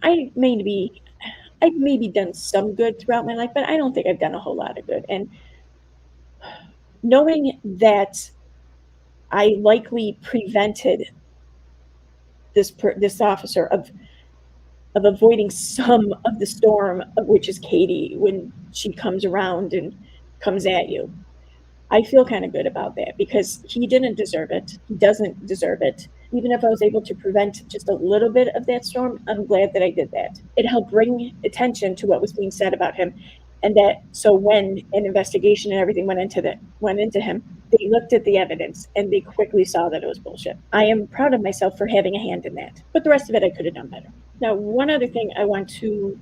I've maybe done some good throughout my life, but I don't think I've done a whole lot of good. And knowing that I likely prevented this officer of avoiding some of the storm, which is Katie, when she comes around and comes at you. I feel kind of good about that because he didn't deserve it. He doesn't deserve it. Even if I was able to prevent just a little bit of that storm, I'm glad that I did that. It helped bring attention to what was being said about him. And so when an investigation and everything went into him, they looked at the evidence and they quickly saw that it was bullshit. I am proud of myself for having a hand in that, but the rest of it I could have done better. Now, one other thing I want to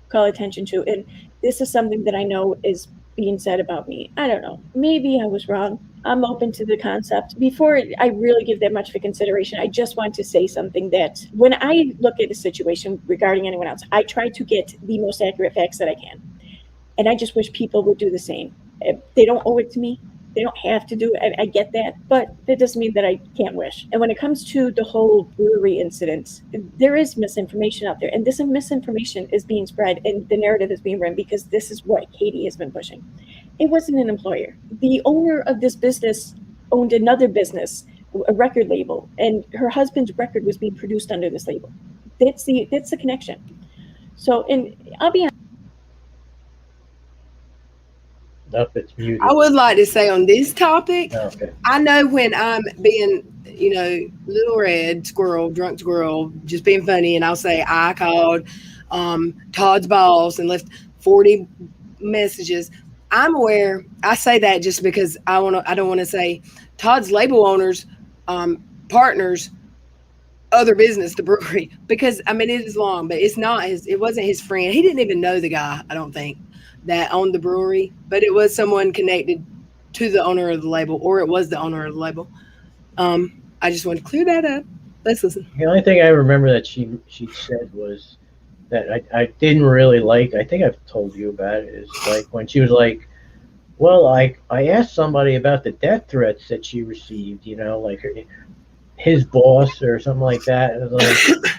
call attention to, and this is something that I know is being said about me. I don't know. Maybe I was wrong. I'm open to the concept. Before I really give that much of a consideration, I just want to say something that when I look at a situation regarding anyone else, I try to get the most accurate facts that I can. And I just wish people would do the same. They don't owe it to me. They don't have to do it. I get that, but that doesn't mean that I can't wish. And when it comes to the whole brewery incident, there is misinformation out there. And this misinformation is being spread and the narrative is being run because this is what Katie has been pushing. It wasn't an employer. The owner of this business owned another business, a record label, and her husband's record was being produced under this label. That's the connection. So, and I'll be honest. Nope, it's muted. I would like to say on this topic, Okay. I know when I'm being, little red squirrel, drunk squirrel, just being funny, and I'll say I called Todd's boss and left 40 messages. I'm aware. I say that just because I don't want to say Todd's label owners, partners, other business, the brewery, because I mean it is long, but it's not his. It wasn't his friend. He didn't even know the guy. I don't think that owned the brewery, but it was someone connected to the owner of the label, or it was the owner of the label. I just want to clear that up. Let's listen. The only thing I remember that she said was that I didn't really like. I think I've told you about it. Is like when she was like, "Well, I asked somebody about the death threats that she received. You know, like his boss or something like that." And I was like,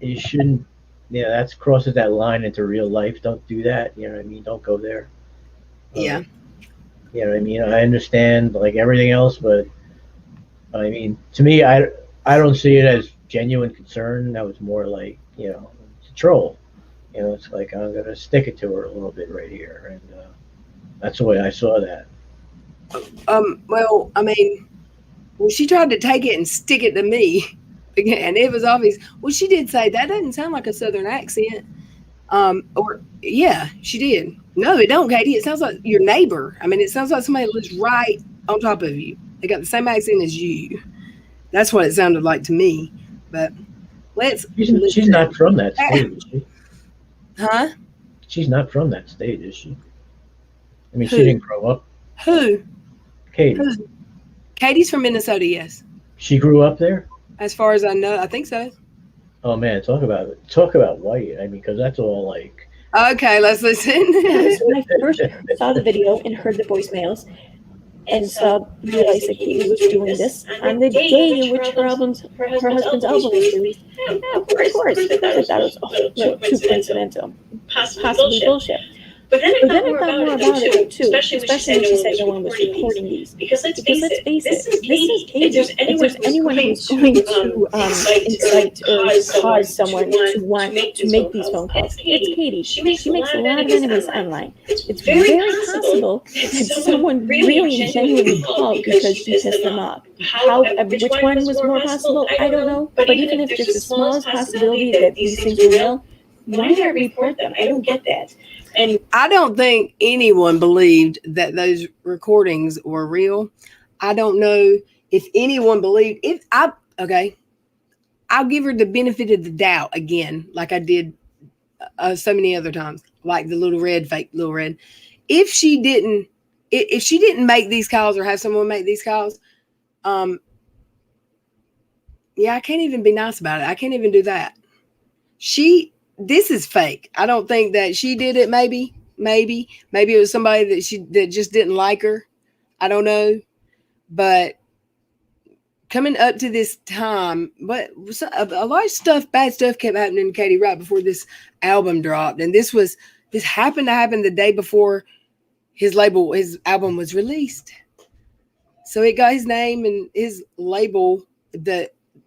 "You shouldn't. Yeah, that's crosses that line into real life. Don't do that. You know what I mean? Don't go there." Yeah. You know what I mean? I understand like everything else, but I mean, to me, I don't see it as genuine concern. That was more like, you know, it's a troll. You know, it's like I'm gonna stick it to her a little bit right here, and that's the way I saw that. Well, I mean, well, she tried to take it and stick it to me, and it was obvious. Well, she did say that doesn't sound like a Southern accent. Or yeah, she did. No, it don't, Katie. It sounds like your neighbor. I mean, it sounds like somebody lives right on top of you. They got the same accent as you. That's what it sounded like to me. But She's not from that state, is she? Huh? She's not from that state, is she? I mean, Who? she didn't grow up. Who? Katie. Who? Katie's from Minnesota, yes. She grew up there. As far as I know, I think so. Oh man, talk about white. I mean, because that's all like. Okay, let's listen. So when I first saw the video and heard the voicemails and realized that Katie was doing this on the day in which her husband's album was released, yeah, of course, I thought it was too coincidental, possibly bullshit. But then I thought more about it too, especially when she said no one was reporting these. Because let's face it, this is Katie. If there's anyone who's going to incite or cause someone to want to make these phone calls, it's Katie. She makes a lot of enemies online. It's very possible that someone really and genuinely called because she pissed them off. Which one was more possible? I don't know. But even if there's the smallest possibility that these things are real, why not report them? I don't get that. And I don't think anyone believed that those recordings were real. I don't know if anyone believed it. I'll give her the benefit of the doubt again, like I did so many other times, like the fake Little Red. If she didn't make these calls or have someone make these calls, yeah, I can't even be nice about it. I can't even do that. This is fake. I don't think that she did it. Maybe it was somebody that just didn't like her. I don't know. But coming up to this time, but a lot of bad stuff kept happening to Katie right before this album dropped. And this happened to happen the day before his album was released. So it got his name and his label,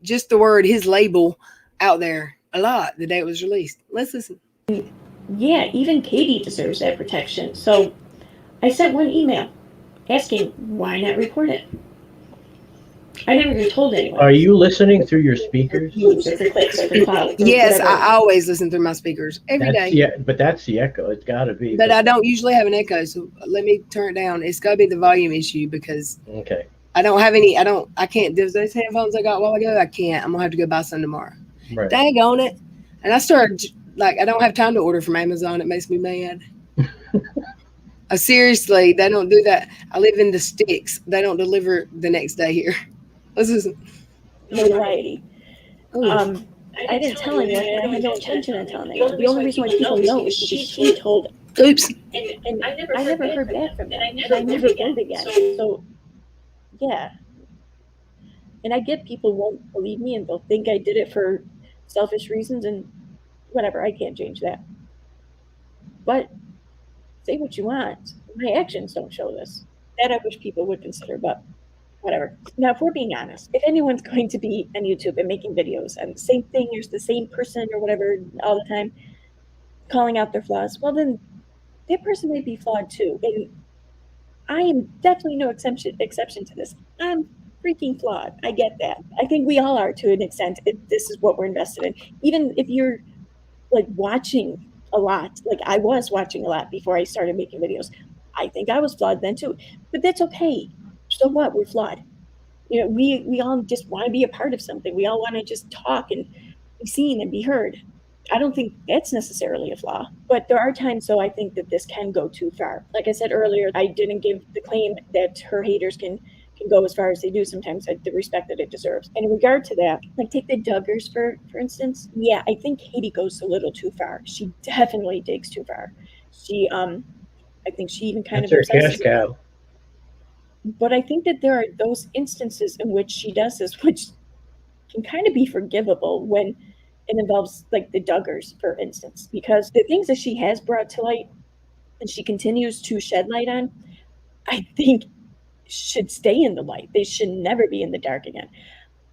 just the word his label out there a lot the day it was released. Let's listen. Yeah, even Katie deserves that protection. So I sent one email asking why not report it. I never even told anyone. Are you listening through your speakers? Yes, I always listen through my speakers every day. Yeah, but that's the echo. It's got to be. But I don't usually have an echo, so let me turn it down. It's got to be the volume issue because okay. I don't have any. I can't. Those headphones I got a while ago, I can't. I'm gonna have to go buy some tomorrow. Right. Dang on it. And I started, I don't have time to order from Amazon. It makes me mad. Seriously, they don't do that. I live in the sticks. They don't deliver the next day here. This isn't notoriety. I didn't tell anyone, and I had no intention of telling anyone. The only reason why people know is because she told them. Oops. And I never heard back from them. And I never heard again. So, yeah. And I get people won't believe me and they'll think I did it for selfish reasons and whatever. I can't change that. But say what you want. My actions don't show this. That I wish people would consider, but whatever. Now, if we're being honest, if anyone's going to be on YouTube and making videos and the same thing, there's the same person or whatever all the time calling out their flaws, well, then that person may be flawed too. And I am definitely no exception to this. I'm freaking flawed. I get that. I think we all are to an extent. This is what we're invested in. Even if you're like watching a lot. Like I was watching a lot before I started making videos. I think I was flawed then too, but that's okay. So what? We're flawed. We all just want to be a part of something. We all want to just talk and be seen and be heard. I don't think that's necessarily a flaw, but there are times though I think that this can go too far. Like I said earlier, I didn't give the claim that her haters can go as far as they do sometimes, like the respect that it deserves. And in regard to that, like take the Duggars for instance. Yeah, I think Katie goes a little too far. She definitely digs too far. She I think she even kind That's of her cash obsesses. cow. But I think that there are those instances in which she does this, which can kind of be forgivable when it involves like the Duggars, for instance, because the things that she has brought to light and she continues to shed light on, I think should stay in the light. They should never be in the dark again.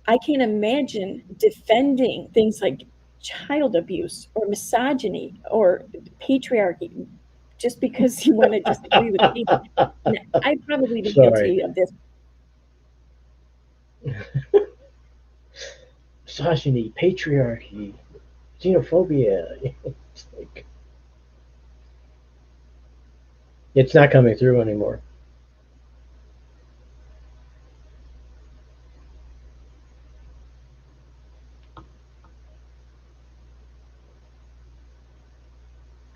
I can't imagine defending things like child abuse or misogyny or patriarchy just because you want to disagree with Katie. And I've probably been Sorry. guilty of this. Misogyny, patriarchy, xenophobia. It's like, it's not coming through anymore.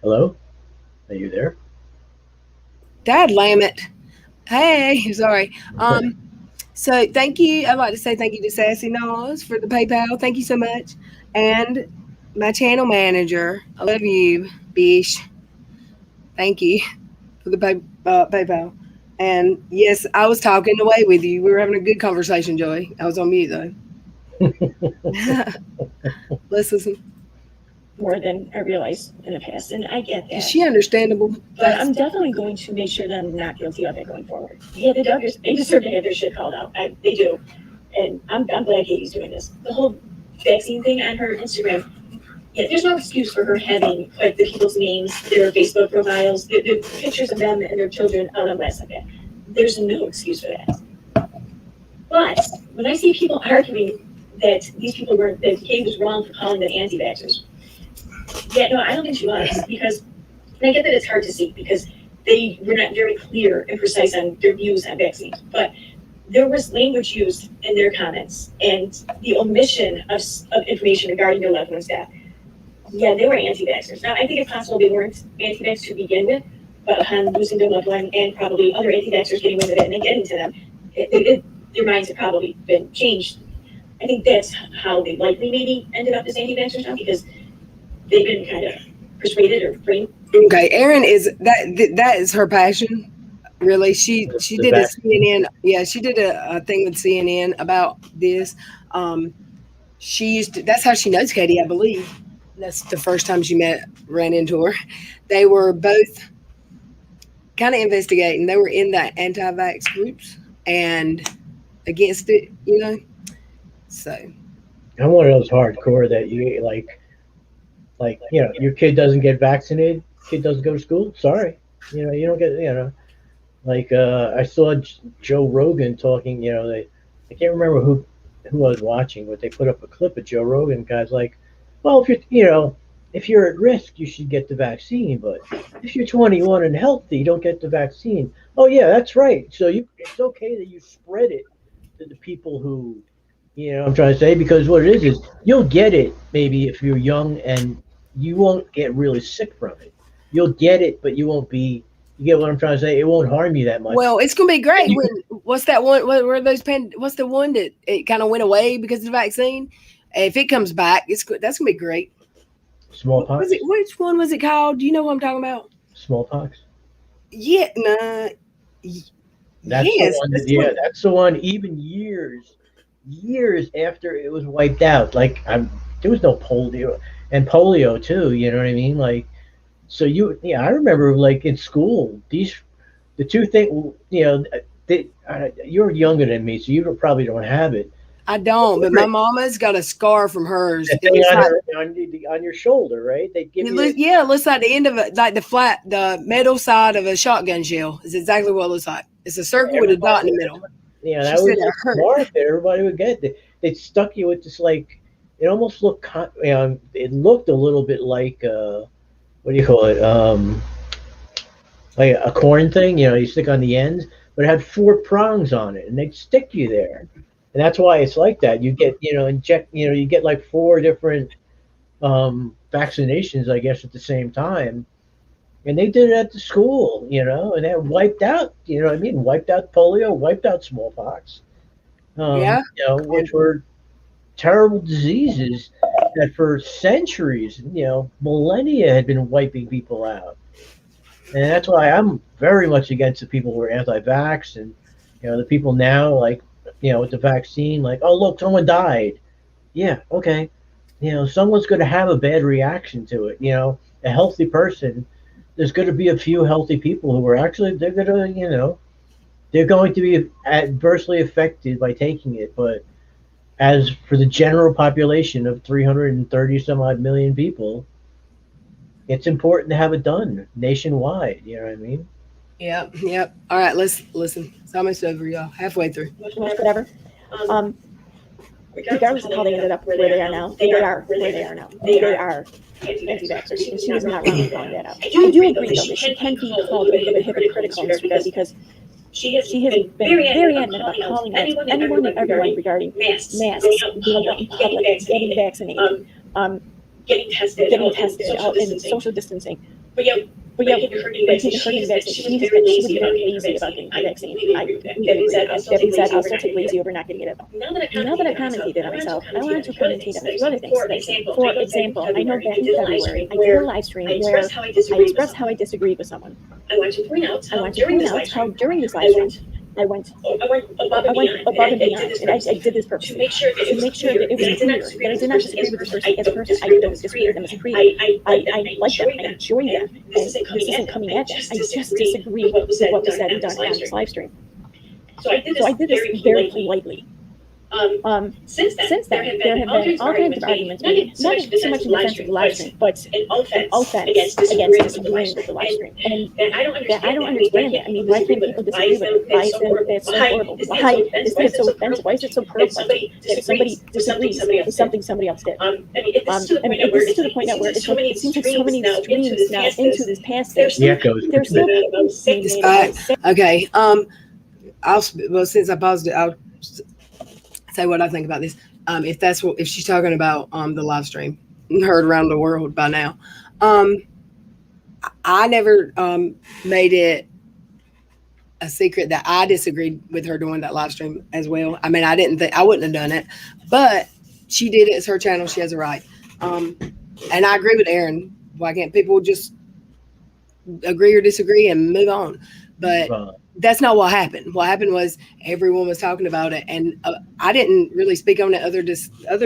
Hello? Are you there? Dad lamb it. Hey, sorry. So thank you. I'd like to say thank you to Sassy Nas for the PayPal. Thank you so much. And my channel manager. I love you, Bish. Thank you for the PayPal. And yes, I was talking away with you. We were having a good conversation, Joey. I was on mute though. Let's listen. More than I realized in the past, and I get that. Is she understandable? But I'm definitely going to make sure that I'm not guilty of it going forward. Yeah, the Duggars, they deserve to have their shit called out. They do. And I'm glad Katie's doing this. The whole vaccine thing on her Instagram, yeah, there's no excuse for her having like the people's names, their Facebook profiles, the pictures of them and their children out on blast like that. There's no excuse for that. But when I see people arguing that Katie was wrong for calling them anti-vaxxers, yeah, no, I don't think she was, because and I get that it's hard to see because they were not very clear and precise on their views on vaccines, but there was language used in their comments and the omission of information regarding their loved one's death. Yeah, they were anti-vaxxers. Now, I think it's possible they weren't anti-vax to begin with, but upon losing their loved one and probably other anti-vaxxers getting wind of it and then getting to them, their minds have probably been changed. I think that's how they likely maybe ended up as anti-vaxxers now, because they've been kind of persuaded or framed. Okay, Erin is that is her passion. Really, she did a CNN. Yeah, she did a thing with CNN about this. That's how she knows Katie, I believe. That's the first time she ran into her. They were both kind of investigating. They were in that anti-vax groups and against it, So I'm one of those hardcore that you like your kid doesn't get vaccinated, kid doesn't go to school. Sorry, you don't get I saw Joe Rogan talking. I can't remember who I was watching, but they put up a clip of Joe Rogan. Guys like, well, if you're at risk, you should get the vaccine. But if you're 21 and healthy, you don't get the vaccine. Oh yeah, that's right. So it's okay that you spread it to the people who, I'm trying to say, because what it is you'll get it maybe if you're young and you won't get really sick from it. You'll get it, but you won't be. You get what I'm trying to say? It won't harm you that much. Well, it's gonna be great. What's that one? What's the one that it kind of went away because of the vaccine? If it comes back, that's gonna be great. Smallpox. Which one was it called? Do you know what I'm talking about? Smallpox. Yeah, nah. That's yes, the one. That's the one. Even years after it was wiped out, there was no polio and polio too. You know what I mean? So I remember in school the two things. You're younger than me, so you probably don't have it. I don't, but my mama's got a scar from hers. On your shoulder, right? They give you. It looks like the end of it, like the metal side of a shotgun shell. Is exactly what it looks like. It's a circle with a dot in the middle. Yeah, that was the mark that everybody would get. They stuck you with this it almost looked. It looked a little bit like what do you call it? Like a corn thing, you stick on the ends, but it had four prongs on it, and they'd stick you there. And that's why it's like that. You get, you get like four different vaccinations, I guess, at the same time. And they did it at the school, and they wiped out, what I mean? Wiped out polio, wiped out smallpox, Yeah. which were terrible diseases that for centuries, millennia had been wiping people out. And that's why I'm very much against the people who are anti-vax and, the people now, like, with the vaccine, like, oh, look, someone died. Yeah, okay. Someone's going to have a bad reaction to it. A healthy person, there's going to be a few healthy people who are actually, they're going to be adversely affected by taking it. But as for the general population of 330 some odd million people, it's important to have it done nationwide. You know what I mean? Yep. Yep. All right. Let's listen. It's almost over, y'all. Halfway through. Whatever. Regardless of how they ended up where they are now, they are where they are now. They are anti-vaxxers, and she was not wrong in calling that out. I do agree, though, that she can be called a bit of a hypocritical in this regard because she has been very adamant about calling out anyone and everyone regarding masks, being out in public, getting vaccinated, getting tested, out and social distancing. But yeah, hurting vaccine. She would be very lazy about getting the vaccine. I completely agree with that. That being said, I'll still take lazy over not getting it. Now that I commented on myself, I wanted to commentate on a few other things today. For example, I know back in February, I did a live stream where I expressed how I disagreed with someone. I want to point out how during this live stream, I went above and beyond, and I did this purposely to make sure that it was clear that I did not disagree with this person as a person. I don't disagree with them as a creator. I like them. I enjoy them. And this isn't coming at them. I just disagree with what was said and done on this live stream. So I did this very politely. Since then, there have been all kinds of arguments made, not so much in defense of the live stream, but in offense against disagreeing with the live stream. And I don't understand that. I mean, why can't people disagree with it? Why is that so horrible? Why is that so offensive? Why is it so perfect if somebody disagrees with something somebody else did? I mean, this is to the point now where it seems like so many streams now into this past thing. There's still people saying okay. Since I paused it, I'll say what I think about this. If she's talking about the live stream heard around the world by now, I never made it a secret that I disagreed with her doing that live stream as well. I mean, I didn't think I wouldn't have done it, but she did it. It's her channel. She has a right. And I agree with Aaron. Why can't people just agree or disagree and move on? But that's not what happened. What happened was everyone was talking about it, and I didn't really speak on it other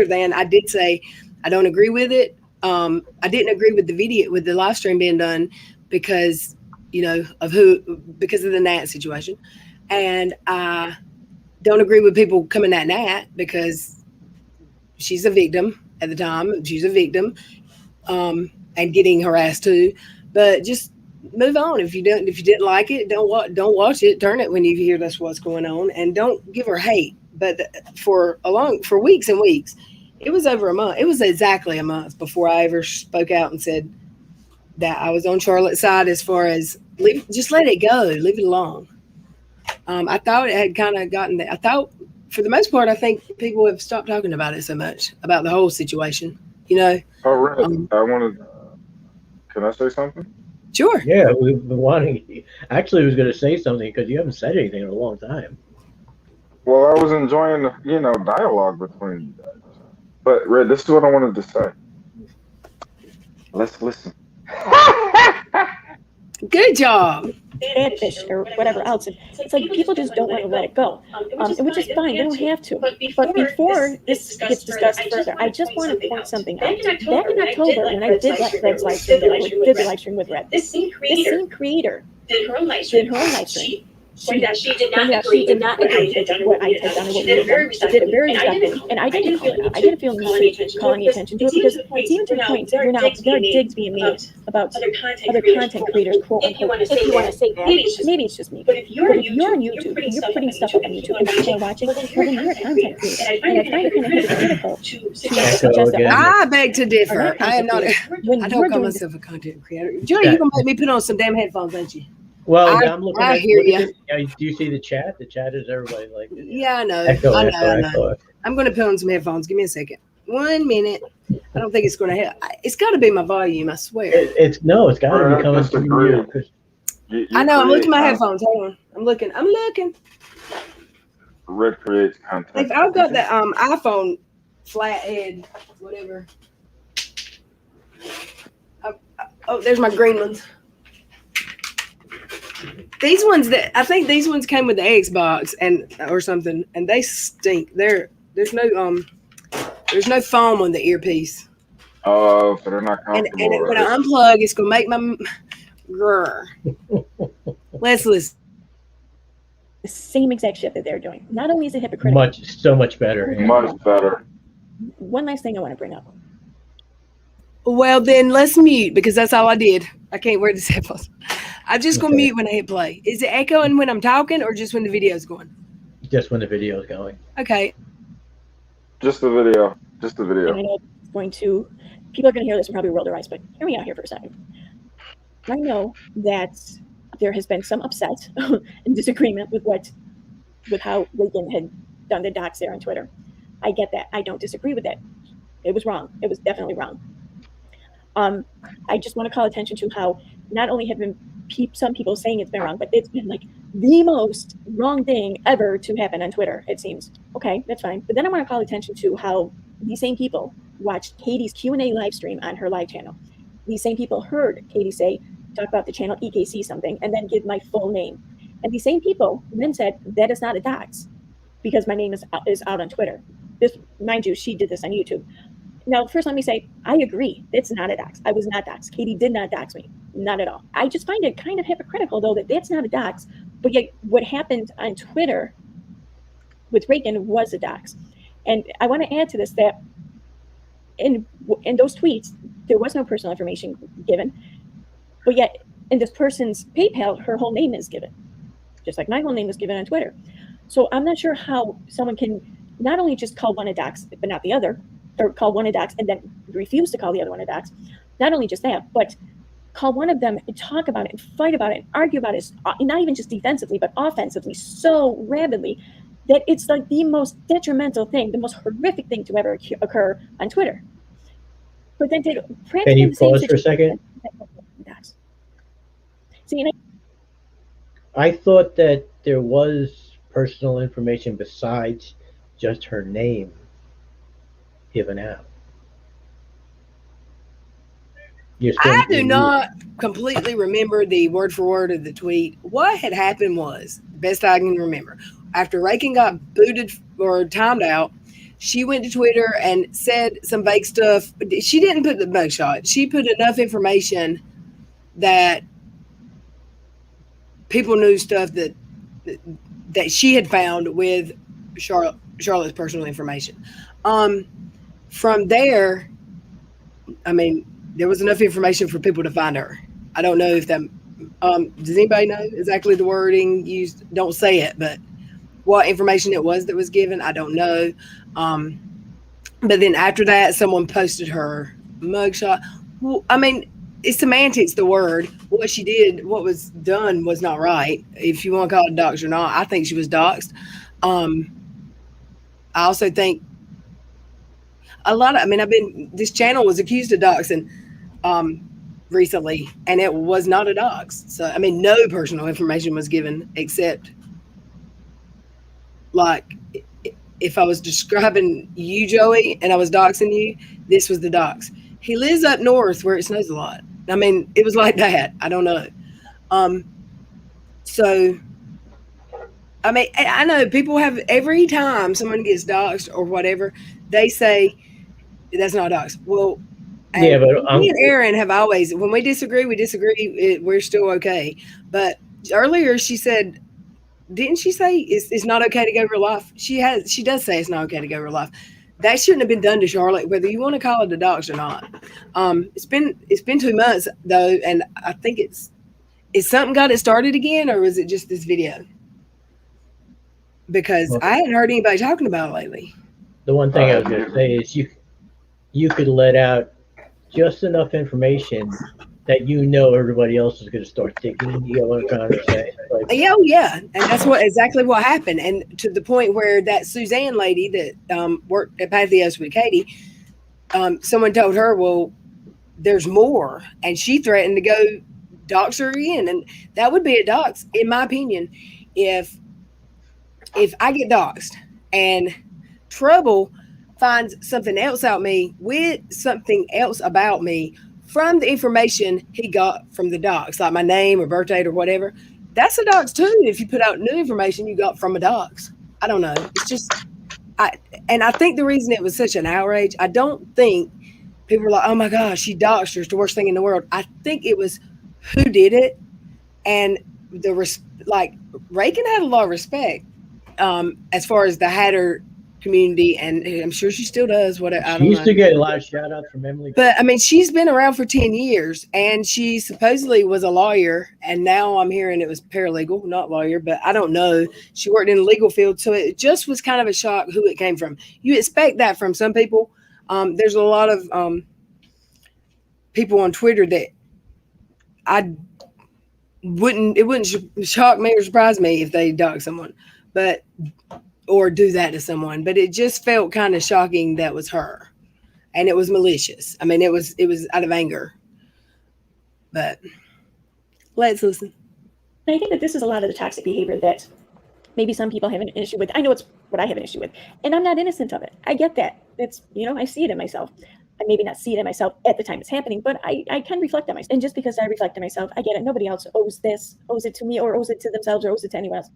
than I did say I don't agree with it. I didn't agree with the video, with the live stream being done because of the Nat situation, and I don't agree with people coming at Nat because she's a victim at the time. She's a victim, and getting harassed too. But just move on. If you didn't like it, don't watch it. Turn it when you hear that's what's going on, and don't give her hate. But for weeks and weeks, it was over a month. It was exactly a month before I ever spoke out and said that I was on Charlotte's side as far as just let it go, leave it alone. I thought it had kind of gotten there. I thought for the most part, I think people have stopped talking about it so much, about the whole situation. Oh, right. Can I say something? Sure. Yeah, we've been wanting. Actually, I was going to say something because you haven't said anything in a long time. Well, I was enjoying the dialogue between you guys. But Red, this is what I wanted to say. Let's listen. Good job. Bad fish or whatever else. And it's like people just don't want to let it go, which is fine. They don't have to. But before this gets discussed further, I just want to point something out. Back in October, when I did Red's live stream, with Red, this same creator did her own live stream. She did not agree with what I had done or what we had done. She did it very respectfully, and I didn't call it out. I didn't feel the need to call any attention to it because it's even to the point where now there are digs being made about other content creators, quote unquote. If you want to say that, maybe it's just me. But if you're on YouTube and you're putting stuff up on YouTube and people are watching, well, then you're a content creator. And I find it kind of hypocritical to suggest that. I beg to differ. I am not. I don't call myself a content creator. Julie, you gonna make me put on some damn headphones, ain't you? Well, I'm looking I at. hear you. Do you see the chat? The chat is everybody like. Yeah, I know. Echo, I echo, know. echo. I'm going to put on some headphones. Give me a second. 1 minute. I don't think it's going to help. It's got to be my volume. I swear. It's got to be coming from you. I know. I'm looking at my headphones. Hold on. I'm looking. Red creates content. If I've got the iPhone flathead, whatever. Oh, there's my green ones. These ones I think these ones came with the Xbox or something, and they stink. There's no foam on the earpiece. Oh, so they're not comfortable. And when I unplug, it's gonna make my grr. Let's listen. The same exact shit that they're doing. Not only is it hypocritical, So much better. Yeah. Much better. One last thing I want to bring up. Well, then let's mute because that's all I did. I can't wear these headphones. I'm just gonna mute when I hit play. Is it echoing when I'm talking or just when the video's going? Just when the video is going. Okay. Just the video. Just the video. And I know it's going to. People are going to hear this and probably roll their eyes, but hear me out here for a second. I know that there has been some upset and disagreement with how Reagan had done the docs there on Twitter. I get that. I don't disagree with that. It was wrong. It was definitely wrong. I just want to call attention to how not only have been some people saying it's been wrong, but it's been like the most wrong thing ever to happen on Twitter, it seems. Okay, that's fine. But then I want to call attention to how these same people watched Katie's Q&A live stream on her live channel. These same people heard Katie talk about the channel EKC something, and then give my full name. And these same people then said, that is not a dox because my name is out on Twitter. This, mind you, she did this on YouTube. Now, first, let me say, I agree. It's not a dox. I was not doxxed. Katie did not dox me. Not at all. I just find it kind of hypocritical, though, that that's not a dox. But yet what happened on Twitter with Reagan was a dox. And I want to add to this that in those tweets, there was no personal information given. But yet in this person's PayPal, her whole name is given, just like my whole name was given on Twitter. So I'm not sure how someone can not only just call one a dox, but not the other, or call one a dox and then refuse to call the other one a dox. Not only just that, but call one of them and talk about it and fight about it and argue about it, not even just defensively, but offensively so rapidly that it's like the most detrimental thing, the most horrific thing to ever occur on Twitter. But then did Can you pause for a second? See, I thought that there was personal information besides just her name given out. I do not completely remember the word for word of the tweet. What had happened was, best I can remember, after Reagan got booted or timed out, she went to Twitter and said some fake stuff. She didn't put the mugshot. She put enough information that people knew stuff that she had found with Charlotte's personal information. From there, I mean, there was enough information for people to find her. I don't know if that, does anybody know exactly the wording used? Don't say it, but what information it was that was given, I don't know. But then after that, someone posted her mugshot. Well, I mean, it's semantics, the word. What she did, what was done was not right. If you want to call it doxed or not, I think she was doxed. I also think this channel was accused of doxing recently, and it was not a dox. So, I mean, no personal information was given except, like, if I was describing you, Joey, and I was doxing you, this was the dox. He lives up north where it snows a lot. I mean, it was like that. I don't know. So, I mean, I know people have, every time someone gets doxed or whatever, they say, that's not dox. Well, yeah, but me and Aaron have always, when we disagree, we're still okay. But earlier she said, Didn't she say it's not okay to go real life? She does say it's not okay to go real life. That shouldn't have been done to Charlotte, whether you want to call it a dox or not. It's been 2 months though, and I think is something got it started again, or was it just this video? Because Well, I hadn't heard anybody talking about it lately. the one thing I was Me going to say is you could let out just enough information that everybody else is going to start digging. You know what I'm trying to say? Like, Yeah, oh yeah, and that's exactly what happened, and to the point where that Suzanne lady that worked at Pathos with Katie, someone told her, "Well, there's more," and she threatened to go dox her again, and that would be a dox, in my opinion, if I get doxed and Trouble finds something else out me with something else about me from the information he got from the docs, like my name or birth date or whatever. That's a docs too. If you put out new information you got from a docs, I don't know. It's just I think the reason it was such an outrage, I don't think people were like, "Oh my gosh, she doxed her. It's the worst thing in the world." I think it was who did it and like Reagan had a lot of respect as far as the Hatter community, and I'm sure she still does. What I she don't used know, to get a lot of shout outs from Emily. but I mean, she's been around for 10 years, and she supposedly was a lawyer, and now I'm hearing it was paralegal, not lawyer. But I don't know. She worked in the legal field, so it just was kind of a shock who it came from. You expect that from some people. There's a lot of people on Twitter that I wouldn't shock me or surprise me if they dog someone, but or do that to someone. But it just felt kind of shocking that was her, and it was malicious. I mean, it was out of anger. But let's listen. I think that this is a lot of the toxic behavior that maybe some people have an issue with. I know it's what I have an issue with, and I'm not innocent of it. I get that. It's, I see it in myself. I maybe not see it in myself at the time it's happening, but I can reflect on myself. And just because I reflect on myself, I get it. Nobody else owes it to me, or owes it to themselves, or owes it to anyone else.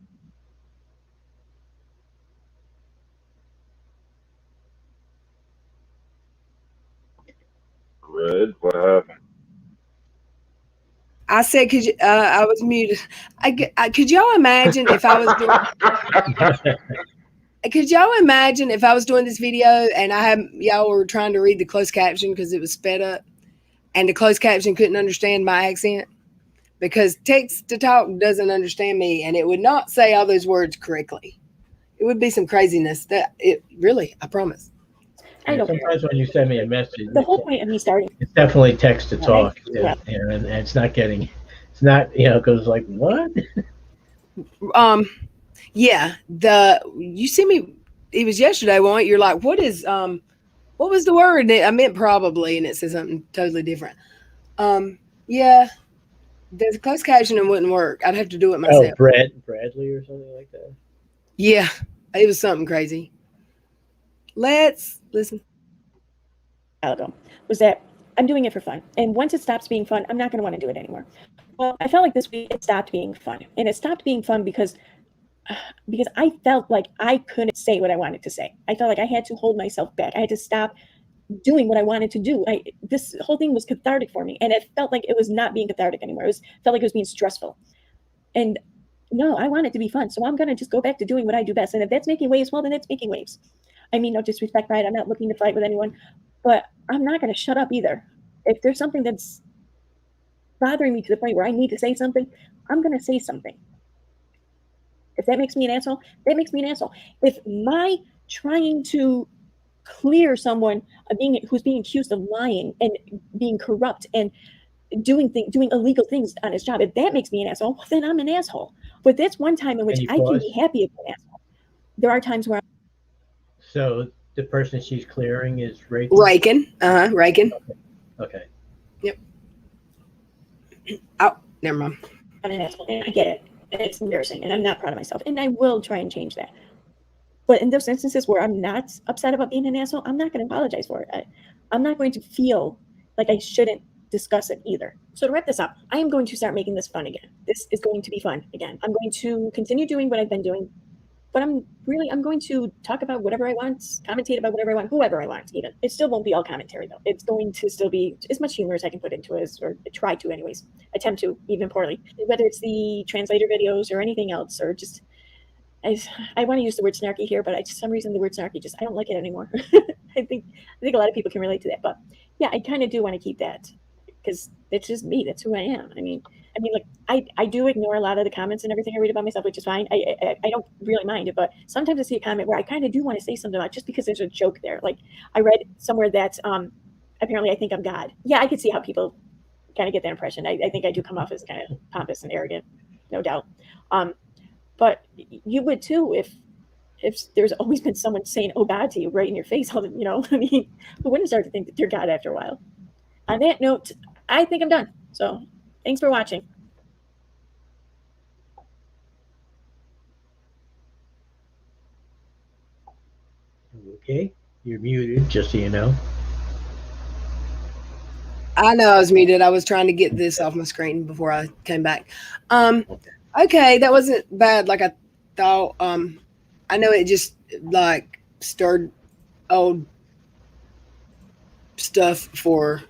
Red, what happened? I said, could you, I was muted. Could y'all imagine if I was doing? Could y'all imagine if I was doing this video and y'all were trying to read the closed caption because it was sped up, and the closed caption couldn't understand my accent because text to talk doesn't understand me, and it would not say all those words correctly. It would be some craziness that it really, I promise. I don't Sometimes when you send me a message, The whole point of me starting, it's definitely text to talk, Yeah. and it's not because like what? Yeah, you see me. It was yesterday, wasn't it? You're like, what was the word? I meant probably, and it says something totally different. Yeah, the closed captioning wouldn't work. I'd have to do it myself. Oh, Bradley or something like that. Yeah, it was something crazy. Let's listen. ago was that I'm doing it for fun. And once it stops being fun, I'm not going to want to do it anymore. Well, I felt like this week it stopped being fun. And it stopped being fun because I felt like I couldn't say what I wanted to say. I felt like I had to hold myself back. I had to stop doing what I wanted to do. This whole thing was cathartic for me. And it felt like it was not being cathartic anymore. Felt like it was being stressful. And no, I want it to be fun. So I'm going to just go back to doing what I do best. And if that's making waves, well, then it's making waves. I mean, no disrespect, right? I'm not looking to fight with anyone, but I'm not going to shut up either. If there's something that's bothering me to the point where I need to say something, I'm going to say something. If that makes me an asshole, that makes me an asshole. If my trying to clear someone who's being accused of lying and being corrupt and doing illegal things on his job, if that makes me an asshole, well, then I'm an asshole. But that's one time in which I can be happy as an asshole. There are times where So the person she's clearing is Reagan? Reagan. Okay. Yep. Oh, never mind. I'm an asshole, and I get it. And it's embarrassing, and I'm not proud of myself, and I will try and change that. But in those instances where I'm not upset about being an asshole, I'm not going to apologize for it. I'm not going to feel like I shouldn't discuss it either. So to wrap this up, I am going to start making this fun again. This is going to be fun again. I'm going to continue doing what I've been doing, but I'm going to talk about whatever I want, commentate about whatever I want, whoever I want even. It still won't be all commentary though. It's going to still be as much humor as I can put into it, or try to anyways, attempt to, even poorly. Whether it's the translator videos or anything else, or just I want to use the word snarky here, but for some reason the word snarky I don't like it anymore. I think a lot of people can relate to that. But yeah, I kind of do want to keep that because it's just me. That's who I am. I mean, like I do ignore a lot of the comments and everything I read about myself, which is fine. I don't really mind it, but sometimes I see a comment where I kind of do want to say something about it just because there's a joke there. Like I read somewhere that apparently I think I'm God. Yeah, I could see how people kind of get that impression. I think I do come off as kind of pompous and arrogant, no doubt. But you would too if there's always been someone saying "oh God" to you right in your face. I mean, who wouldn't start to think that you're God after a while? On that note, I think I'm done. So thanks for watching. Okay, you're muted, just so you know. I know I was muted. I was trying to get this off my screen before I came back. Okay, that wasn't bad like I thought. I know it just like stirred old stuff for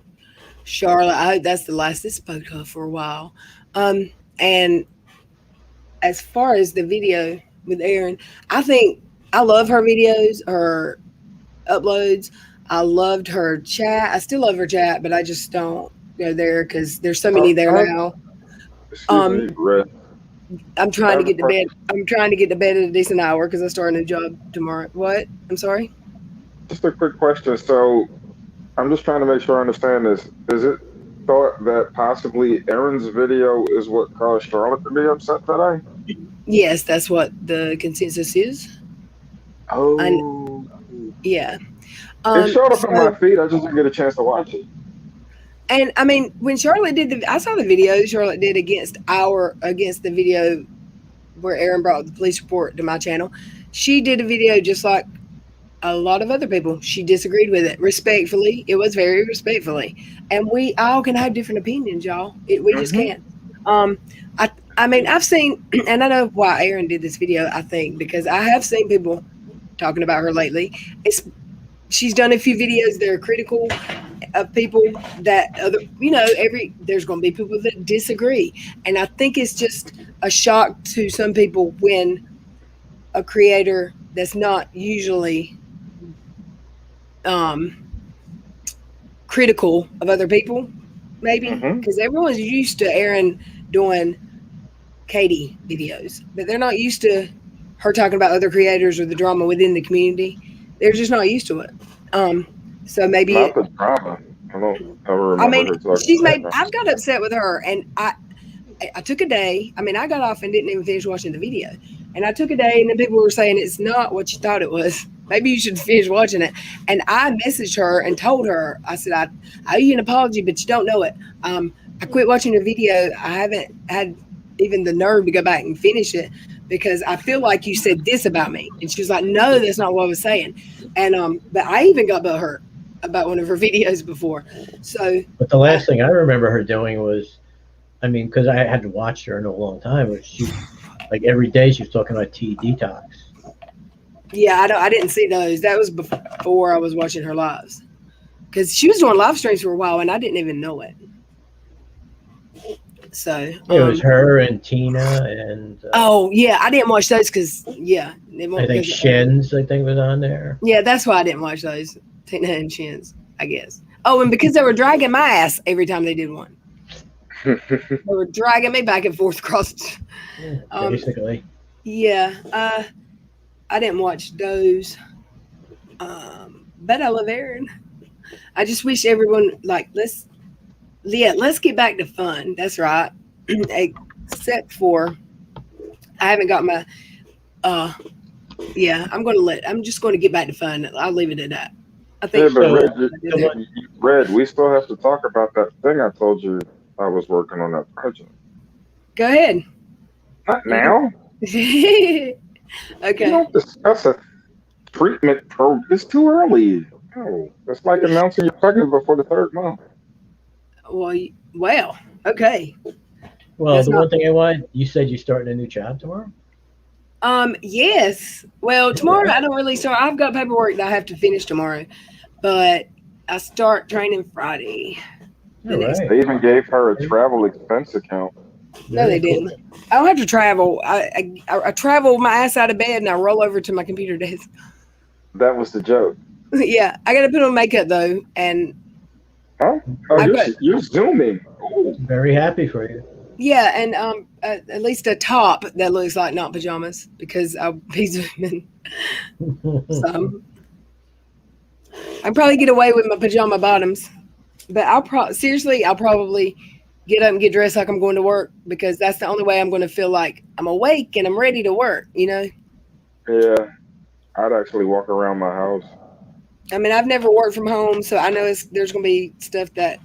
Charlotte. I hope that's the last this spoke of for a while. And as far as the video with Erin, I think I love her videos, her uploads. I loved her chat. I still love her chat, but I just don't go there because there's so many there now. Excuse me, Red. I'm trying to get to bed. I'm trying to get to bed at a decent hour because I start a new job tomorrow. What? I'm sorry. Just a quick question. So I'm just trying to make sure I understand this. Is it thought that possibly Erin's video is what caused Charlotte to be upset today? Yes, that's what the consensus is. Oh. Yeah. It showed up on my feed. I just didn't get a chance to watch it. And I mean, when Charlotte did I saw the video Charlotte did against the video where Erin brought the police report to my channel. She did a video just like a lot of other people. She disagreed with it respectfully. It was very respectfully, and we all can have different opinions, y'all. We just can't. I mean, I've seen, and I know why Erin did this video. I think because I have seen people talking about her lately. She's done a few videos that are critical of people that there's going to be people that disagree. And I think it's just a shock to some people when a creator that's not usually critical of other people, maybe, because everyone's used to Erin doing Katie videos, but they're not used to her talking about other creators or the drama within the community. They're just not used to it. So maybe not the drama. I don't ever remember. I mean, her I've got upset with her, and I took a day. I mean, I got off and didn't even finish watching the video, and I took a day, and then people were saying it's not what you thought it was. Maybe you should finish watching it. And I messaged her and told her, I said, I owe you an apology, but you don't know it. I quit watching the video. I haven't had even the nerve to go back and finish it because I feel like you said this about me. And she was like, no, that's not what I was saying. And but I even got hurt about one of her videos before. So, but the last thing I remember her doing was, I mean, because I had to watch her in a long time, was she, like every day she was talking about tea detox. Yeah, I didn't see those. That was before I was watching her lives, because she was doing live streams for a while and I didn't even know it. So it was her and Tina and oh yeah, I didn't watch those because I think Shins was on there. Yeah, that's why I didn't watch those. Tina and Shins, I guess. Oh, and because they were dragging my ass every time they did one. They were dragging me back and forth across. Basically. Yeah, I didn't watch those, but I love Erin. I just wish everyone let's get back to fun. That's right. Except for I haven't got my. I'm just going to get back to fun. I'll leave it at that. I think. Yeah, but Red, we still have to talk about that thing I told you I was working on that project. Go ahead. Not now. Okay. You don't discuss a treatment program. It's too early. Oh, it's like announcing you're pregnant before the 3rd month. Well, okay. Well, that's one thing I wanted, you said you're starting a new job tomorrow? Yes. Well, tomorrow I don't really start. I've got paperwork that I have to finish tomorrow, but I start training Friday. Right. They even gave her a travel expense account. No, they Very cool. didn't. I don't have to travel. I travel my ass out of bed and I roll over to my computer desk. That was the joke. Yeah, I got to put on makeup though, and Huh? Oh, I you're got you're zooming. Ooh. Very happy for you. yeah, and at least a top that looks like not pajamas because I'll be zooming some. I'd probably get away with my pajama bottoms, but I'll probably get up and get dressed like I'm going to work because that's the only way I'm going to feel like I'm awake and I'm ready to work. You know, Yeah, I'd actually walk around my house. I mean, I've never worked from home, so I know there's going to be stuff that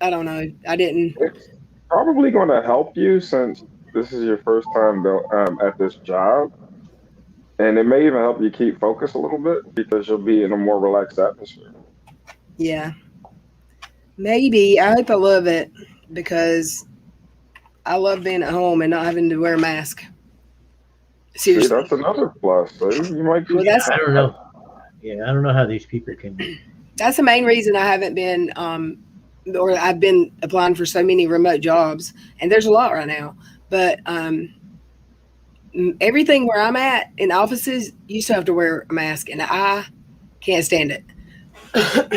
I don't know. I didn't. It's probably going to help you since this is your first time at this job, and it may even help you keep focus a little bit because you'll be in a more relaxed atmosphere. Yeah, maybe. I hope I love it because I love being at home and not having to wear a mask. See, Seriously. that's another plus. So you might be. Well, that's I don't know. Yeah, I don't know how these people can. that's the main reason I haven't been or I've been applying for so many remote jobs, and there's a lot right now. But everything where I'm at in offices, you still have to wear a mask, and I can't stand it.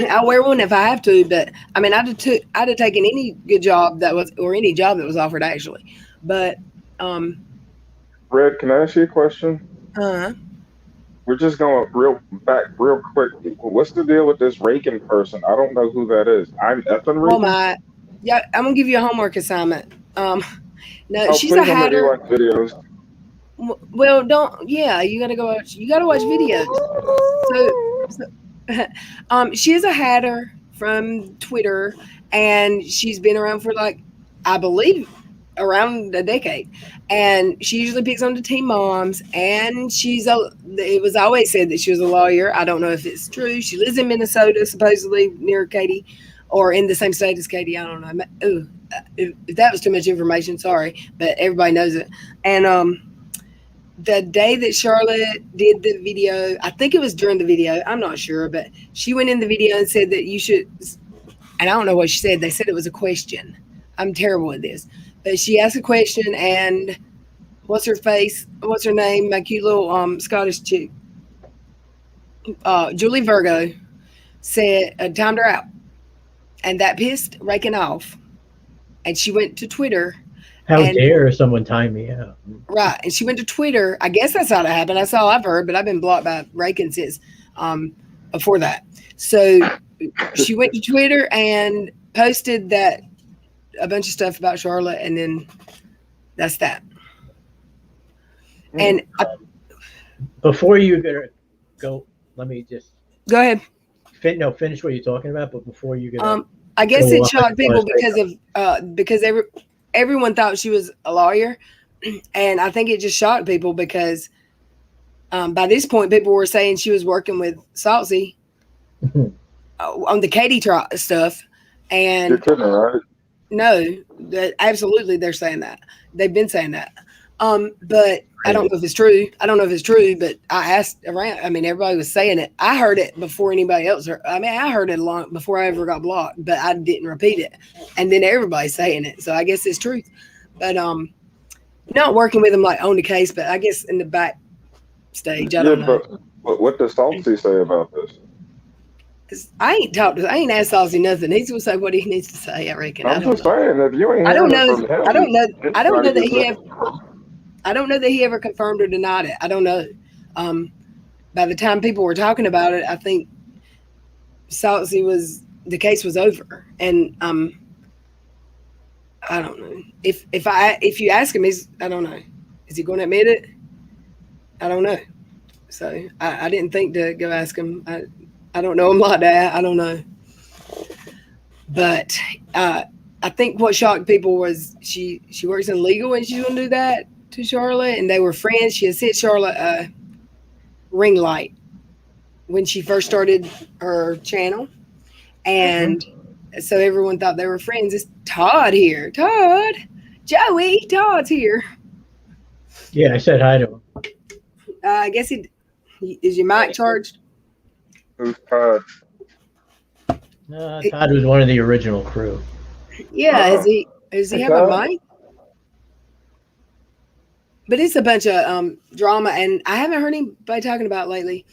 I'll wear one if I have to, but I mean, I'd have taken any good job that was, or any job that was offered actually. But Red, can I ask you a question? uh, We're just going real quick. What's the deal with this Reagan person? I don't know who that is. I'm Ethan oh Reagan. my, yeah, I'm gonna give you a homework assignment. No, Oh, she's please, a I'm gonna hatter. watch videos. Well, don't. Yeah, you gotta go watch. You gotta watch videos. She is a hatter from Twitter, and she's been around for like, I believe, around a decade. And she usually picks on the teen moms. And it was always said that she was a lawyer. I don't know if it's true. She lives in Minnesota, supposedly near Katie, or in the same state as Katie. I don't know. Ooh, if that was too much information, sorry, but everybody knows it. And the day that Charlotte did the video, I think it was during the video, I'm not sure, but she went in the video and said that you should, and I don't know what she said. They said it was a question. I'm terrible at this. But she asked a question, and what's her name? My cute little Scottish chick, Julie Virgo, said, timed her out. And that pissed Reagan off. And she went to Twitter. How dare someone time me out? Right. And she went to Twitter. I guess that's how that happened. That's all I've heard, but I've been blocked by Reagan since before that. So she went to Twitter and posted that a bunch of stuff about Charlotte, and then that's that. And Before you go, let me just go ahead. finish what you're talking about. But before you go, I guess go it on, shocked people because everyone thought she was a lawyer, and I think it just shocked people because by this point people were saying she was working with Saltsy on the Katie stuff, and You're kidding, right? no, absolutely they're saying that. They've been saying that, but I don't know if it's true. But I asked around. I mean, everybody was saying it. I heard it before anybody else heard. I mean, I heard it long before I ever got blocked, but I didn't repeat it. And then everybody's saying it, so I guess it's truth. But not working with them like on the case, but I guess in the back stage, I don't know. But what does Salty say about this? 'Cause I ain't asked Saucy nothing. He's gonna say what he needs to say. I reckon. I'm just saying, if you ain't I don't hearing know. it from him, I don't know. I don't know that he have. I don't know that he ever confirmed or denied it. I don't know. By the time people were talking about it, I think the case was over. And I don't know. If you ask him, I don't know. Is he going to admit it? I don't know. So I didn't think to go ask him. I don't know him like that. I don't know. But I think what shocked people was she works in legal and she's going to do that to Charlotte, and they were friends. She had sent Charlotte a ring light when she first started her channel, and so everyone thought they were friends. It's Todd here. Todd, Joey, Todd's here. Yeah, I said hi to him. I guess is your mic charged? Who's Todd? Todd was one of the original crew. Yeah, Does he Hey, have a Todd. mic? But it's a bunch of drama, and I haven't heard anybody talking about it lately.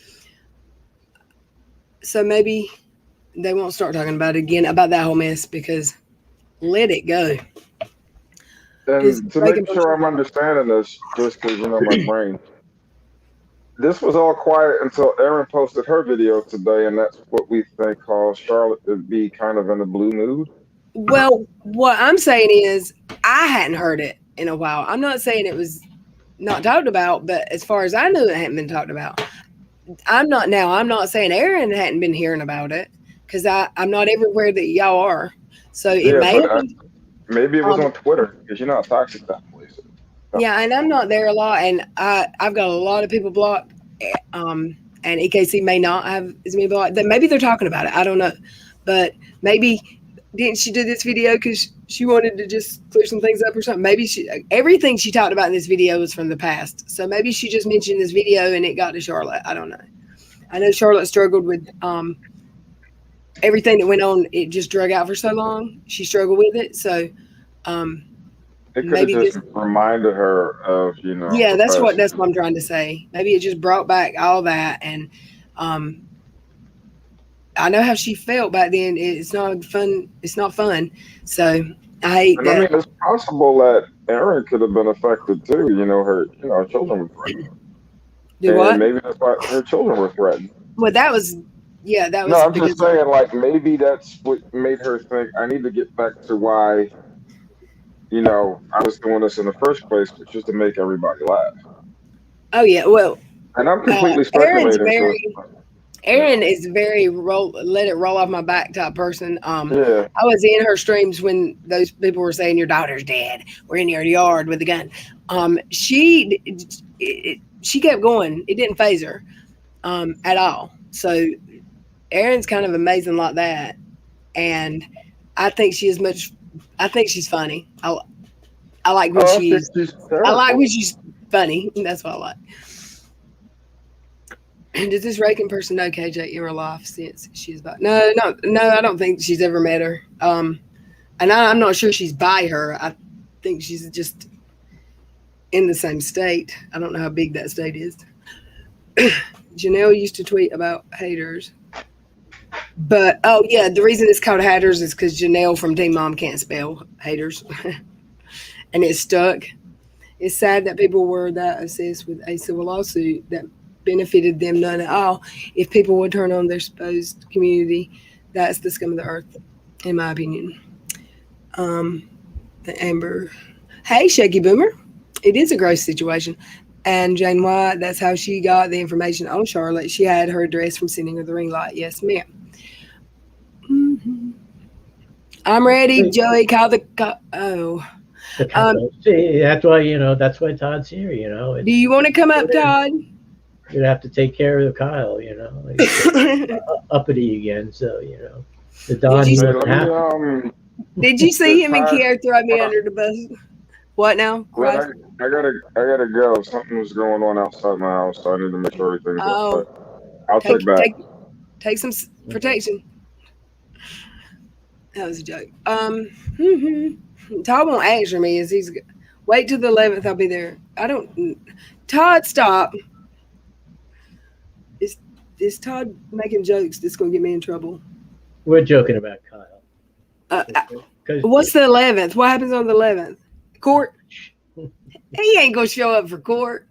So maybe they won't start talking about it again, about that whole mess, because let it go. Is And to Reagan make sure person? I'm understanding this, just because you know my brain, this was all quiet until Erin posted her video today, and that's what we think caused Charlotte to be kind of in a blue mood. Well, what I'm saying is I hadn't heard it in a while. I'm not saying it was not talked about, but as far as I knew, it hadn't been talked about. I'm not saying Erin hadn't been hearing about it, because I'm not everywhere that y'all are. So it Yeah, may but have been. maybe it was Um, on Twitter because you know how toxic that place is. yeah, and I'm not there a lot, and I've got a lot of people blocked. And EKC may not have as many blocked. Maybe they're talking about it. I don't know, but maybe didn't she do this video because she wanted to just clear some things up or something? Maybe everything she talked about in this video was from the past. So maybe she just mentioned this video and it got to Charlotte. I don't know. I know Charlotte struggled with everything that went on. It just drug out for so long. She struggled with it. So It could have maybe just this. reminded her of, you know, Yeah, her that's past. what I'm trying to say. Maybe it just brought back all that, and um, I know how she felt back then. It's not fun. It's not fun. So I hate And I mean, that. it's possible that Erin could have been affected too. Her children were threatened, Do and what? maybe that's why her children were threatened. Well, that was, yeah, that No, was I'm just because of, saying, like maybe that's what made her think I need to get back to why, I was doing this in the first place, which is to make everybody laugh. oh yeah. Well, And I'm completely Aaron's speculating, so very, yeah, Aaron is very let it roll off my back type person. yeah. I was in her streams when those people were saying your daughter's dead. We're in your yard with a gun. She kept going. It didn't phase her at all. So Erin's kind of amazing like that, and I think she is much. I think she's funny. I like when Oh, I think she's. she's I like hysterical. when she's funny. That's what I like. Does this Reagan person know KJ in real life since she's about? No, no, no. I don't think she's ever met her. And I'm not sure she's by her. I think she's just in the same state. I don't know how big that state is. Janelle used to tweet about haters. But oh yeah, the reason it's called haters is because Janelle from Teen Mom can't spell haters, and it stuck. It's sad that people were that obsessed with a civil lawsuit that benefited them none at all. If people would turn on their supposed community, that's the scum of the earth, in my opinion. The Amber, hey Shaky Boomer, it is a gross situation. And Jane White, that's how she got the information on Charlotte. She had her address from sending her the ring light. Yes, ma'am. I'm ready, Joey. Call the oh. See, that's why Todd's here. Do you want to come up, Todd? You'd have to take care of Kyle. He's uppity again. So the Don Did he you, Hey, doesn't let have. did you see did him and Todd, Kiara throw me hold on, under the bus? What now, Christ? I gotta go. Something was going on outside my house, so I need to make sure everything's Oh, okay. I'll check back. take some protection. That was a joke. Todd won't answer me. Wait till the 11th? I'll be there. I don't. Todd, stop. Is Todd making jokes that's gonna get me in trouble? We're joking about Kyle. Because What's the 11th? What happens on the 11th? Court. He ain't gonna show up for court.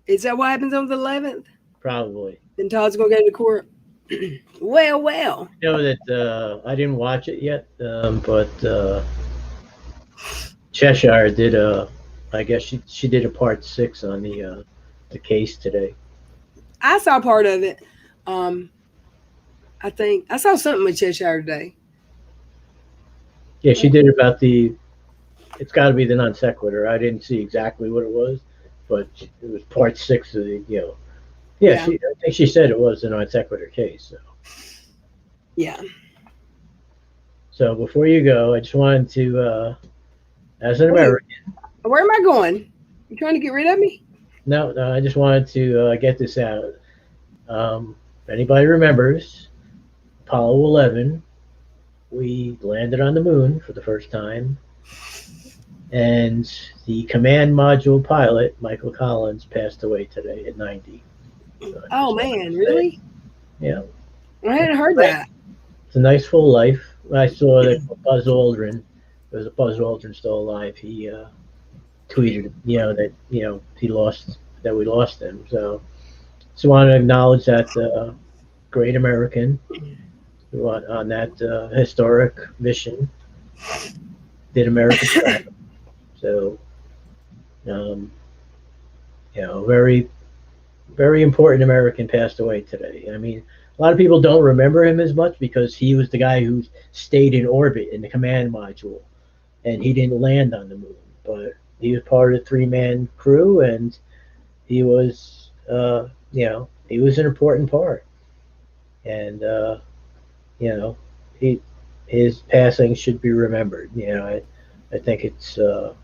Is that what happens on the 11th? probably. Then Todd's gonna go to court. Well. That I didn't watch it yet, but Cheshire did I guess she did a part 6 on the case today. I saw part of it. I think I saw something with Cheshire today. Yeah, she did about it's got to be the non sequitur. I didn't see exactly what it was, but it was part 6 of the Yeah. I think she said it was the non sequitur case. So. Yeah. So before you go, I just wanted to, as an American. Where am I going? You trying to get rid of me? No, I just wanted to get this out. If anybody remembers, Apollo 11 we landed on the moon for the first time, and the command module pilot, Michael Collins, passed away today at 90. So I Oh just wanted man, to say, really? yeah, I hadn't heard that. it's a nice full life. I saw that Buzz Aldrin, there was a Buzz Aldrin still alive. He tweeted, that that we lost him. So just want to acknowledge that great American who on that historic mission did American travel. So um, very very important American passed away today. I mean, a lot of people don't remember him as much because he was the guy who stayed in orbit in the command module, and he didn't land on the moon. But he was part of the three-man crew, and he was, he was an important part. And you know, he his passing should be remembered. I think it's that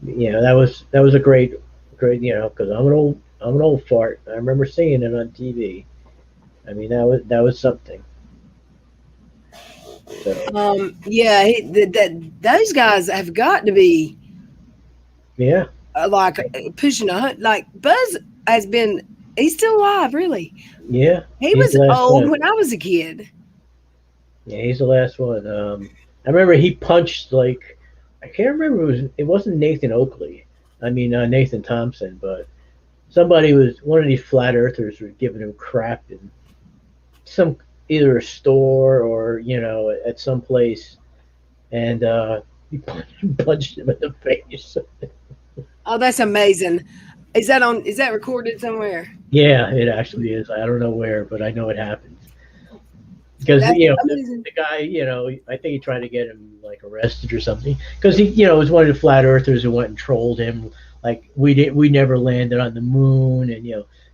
was a great because I'm an old fart. I remember seeing it on TV. I mean that was something. So Yeah, those guys have got to be yeah, like pushing like Buzz has been. He's still alive, really. yeah, He he's was the last old one. when I was a kid. Yeah, he's the last one. I remember he punched like I can't remember it wasn't Nathan Oakley. I mean Nathan Thompson, but somebody was one of these flat earthers was giving him crap in some either a store or at some place, and he punched him in the face. Oh, that's amazing. Is that recorded somewhere? Yeah, it actually is. I don't know where, but I know it happened because That's the, amazing. the guy, I think he tried to get him like arrested or something because he was one of the flat earthers who went and trolled him like we never landed on the moon and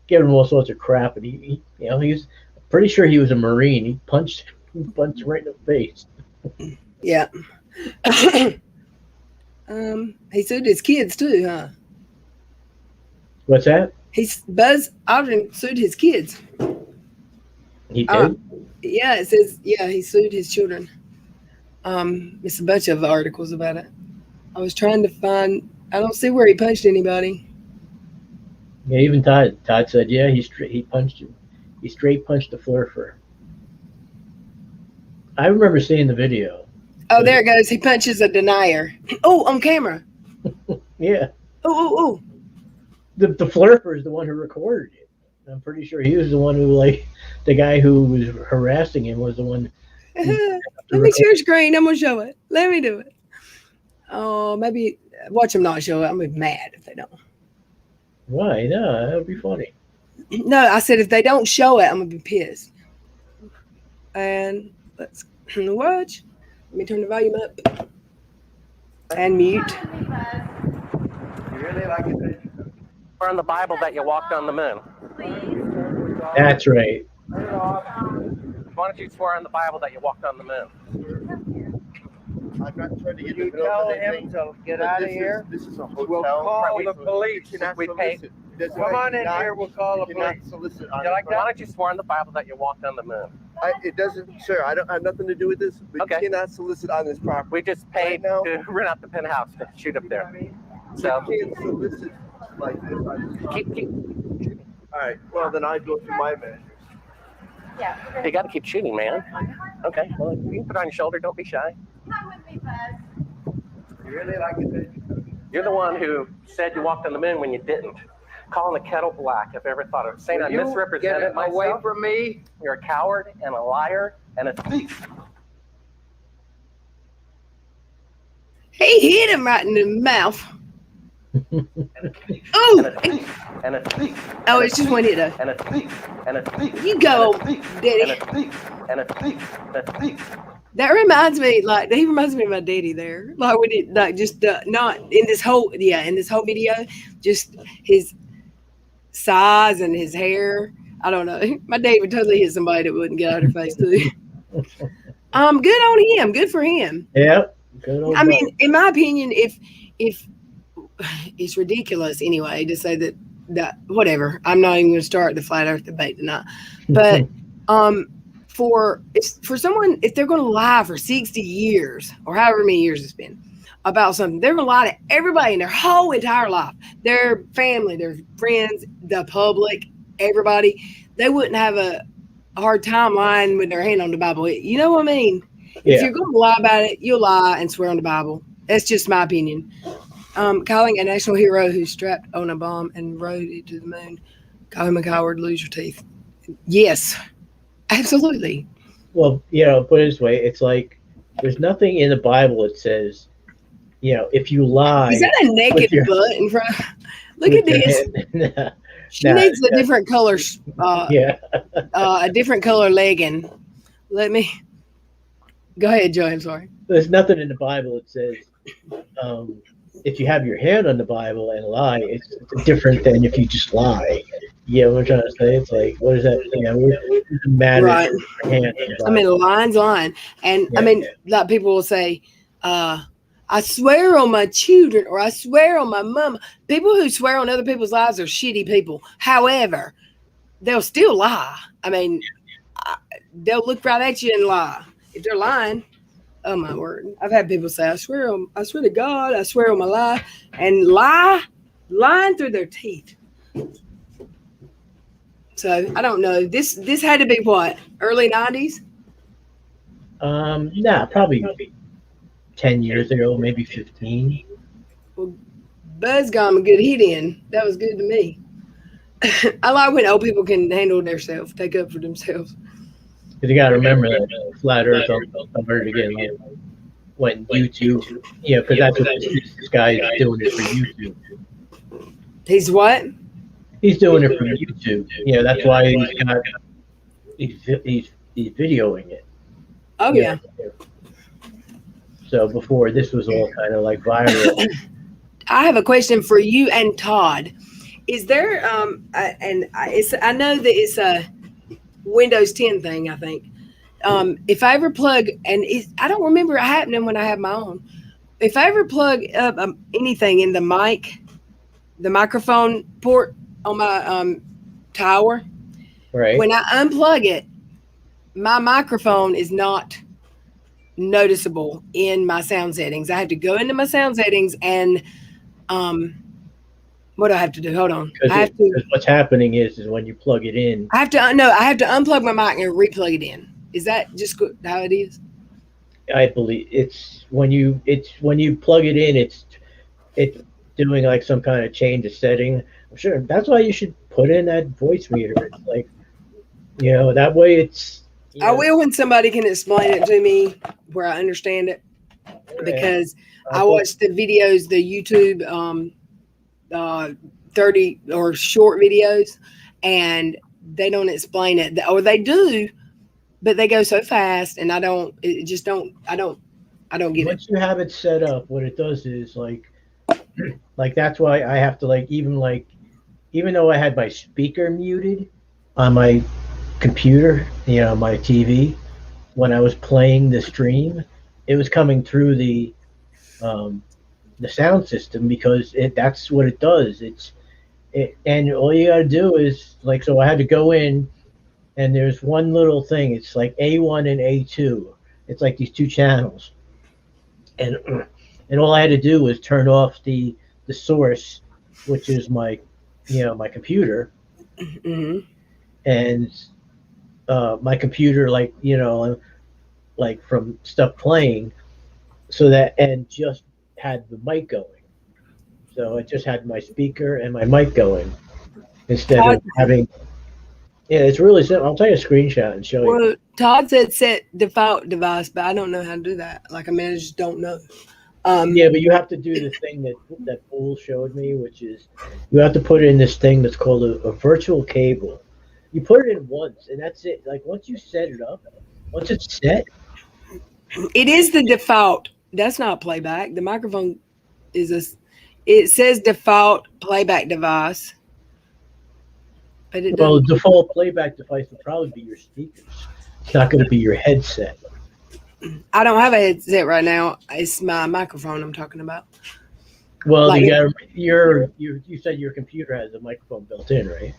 giving him all sorts of crap, and he was pretty sure he was a Marine. He punched right in the face. Yeah. He sued his kids too, huh? What's that? Buzz Aldrin sued his kids. He did. Yeah, it says he sued his children. It's a bunch of articles about it. I was trying to find. I don't see where he punched anybody. Yeah, even Todd said, yeah, he punched him. He straight punched the flurfer. I remember seeing the video. Oh, there it goes. He punches a denier. Oh, on camera. Yeah. Oh. The flurfer is the one who recorded it. I'm pretty sure he was the one who, the guy who was harassing him was the one. Let me share screen. I'm gonna show it. Let me do it. Oh, maybe watch them not show it. I'm gonna be mad if they don't. Why? No, that would be funny. No, I said if they don't show it, I'm gonna be pissed. And let's watch. Let me turn the volume up and mute. You really like it? On the Bible that you walked on the moon. That's right. Why don't you swear on the Bible that you walked on the moon? I'm not trying to get You tell him to get out of here. This is a hotel. We'll call We- the police. You cannot We pay. solicit. That's Come why on in cannot- here. We'll call the you cannot police. solicit You like that? Why don't you swear on the Bible that you walked on the moon? It doesn't, sir. I don't have nothing to do with this. But Okay. you cannot solicit on this property. We just paid Right now- to rent out the penthouse to shoot up there. So You can't solicit like this on this property. keep. All right. Well, then I go through my managers. You got to keep shooting, man. Okay. Well, you can put it on your shoulder. Don't be shy. You really like it? You're the one who said you walked on the moon when you didn't. Calling the kettle black, if I ever thought of it. Saying I misrepresented myself. away from me. You're a coward and a liar and a thief. He hit him right in the mouth. And a Oh, thief. And a thief. oh, it's just one hit though. And a thief. And a thief. You go, And a thief. Daddy. And a thief. And a thief. And a thief. That reminds me, he reminds me of my daddy there. Like we did, just not in this whole video, just his size and his hair. I don't know. My dad would totally hit somebody that wouldn't get out of her face too. Good on him. Good for him. Yep. Good old I mean, buddy. in my opinion, if it's ridiculous anyway to say that whatever. I'm not even going to start the flat Earth debate tonight, but for someone, if they're going to lie for 60 years or however many years it's been about something, they're going to lie to everybody in their whole entire life, their family, their friends, the public, everybody. They wouldn't have a hard time lying with their hand on the Bible. You know what I mean? If Yeah. you're going to lie about it, you'll lie and swear on the Bible. That's just my opinion. Calling a national hero who strapped on a bomb and rode it to the moon. Call him a coward, lose your teeth. Yes, absolutely. Well, put it this way, it's like there's nothing in the Bible that says, if you lie. Is that a naked with your- butt in front? Look with at your this. hand. She Nah, needs a different color, yeah. a different color legging. Let me go ahead, Joe. I'm sorry. There's nothing in the Bible that says if you have your hand on the Bible and lie, it's different than if you just lie. Yeah, what I'm trying to say. It's like, what is that? We're mad Right. at your hand on the Bible. I mean, lying's lying, and Yeah, I mean, a lot of people will say, "I swear on my children," or "I swear on my mama." People who swear on other people's lives are shitty people. However, they'll still lie. I mean, they'll look right at you and lie. If they're lying, oh my word! I've had people say, "I swear to God, I swear on my life," and lying through their teeth. So I don't know. This had to be what, early 90s? Nah, probably 10 years ago, maybe 15. Well, Buzz got him a good hit in. That was good to me. I like when old people can handle themselves, take up for themselves. Because you got to remember that Flat Earth started again, like when YouTube, because that's what this guy is doing it for YouTube. He's what? He's doing it for YouTube. That's why he's videoing it. Oh, yeah. So before, this was all kind of like viral. I have a question for you and Todd. Is there, I know that it's a Windows 10 thing, I think. If I ever plug, I don't remember it happening when I have my own. If I ever plug up anything in the microphone port on my tower, Right. when I unplug it, my microphone is not noticeable in my sound settings. I have to go into my sound settings and what do I have to do? Hold on. Because what's happening is when you plug it in. I have to unplug my mic and replug it in. Is that just how it is? I believe it's when you plug it in, it's doing like some kind of change of setting. I'm sure that's why you should put in that voice meter. It's like, that way it's. I will when somebody can explain it to me where I understand it, because I watched the videos, the YouTube 30 or short videos, and they don't explain it, or they do, but they go so fast, and I don't get it. Once you have it set up, what it does is like that's why I have to even though I had my speaker muted on my computer, my TV, when I was playing the stream, it was coming through the sound system, because that's what it does. And all you got to do is so I had to go in, and there's one little thing. It's like A1 and A2. It's like these two channels, and all I had to do was turn off the source, which is my computer, Mm-hmm. and my computer, from stuff playing, so that, and just had the mic going. So it just had my speaker and my mic going instead of having. Yeah, it's really simple. I'll take a screenshot and show you. Well, Todd said set default device, but I don't know how to do that. I just don't know. Yeah, but you have to do the thing that Paul showed me, which is you have to put in this thing that's called a virtual cable. You put it in once, and that's it. Once you set it up, once it's set. It is the default. That's not playback. The microphone is it says default playback device. But it Well, the doesn't. default playback device would probably be your speakers. It's not going to be your headset. I don't have a headset right now. It's my microphone I'm talking about. Well, you said your computer has a microphone built in, right?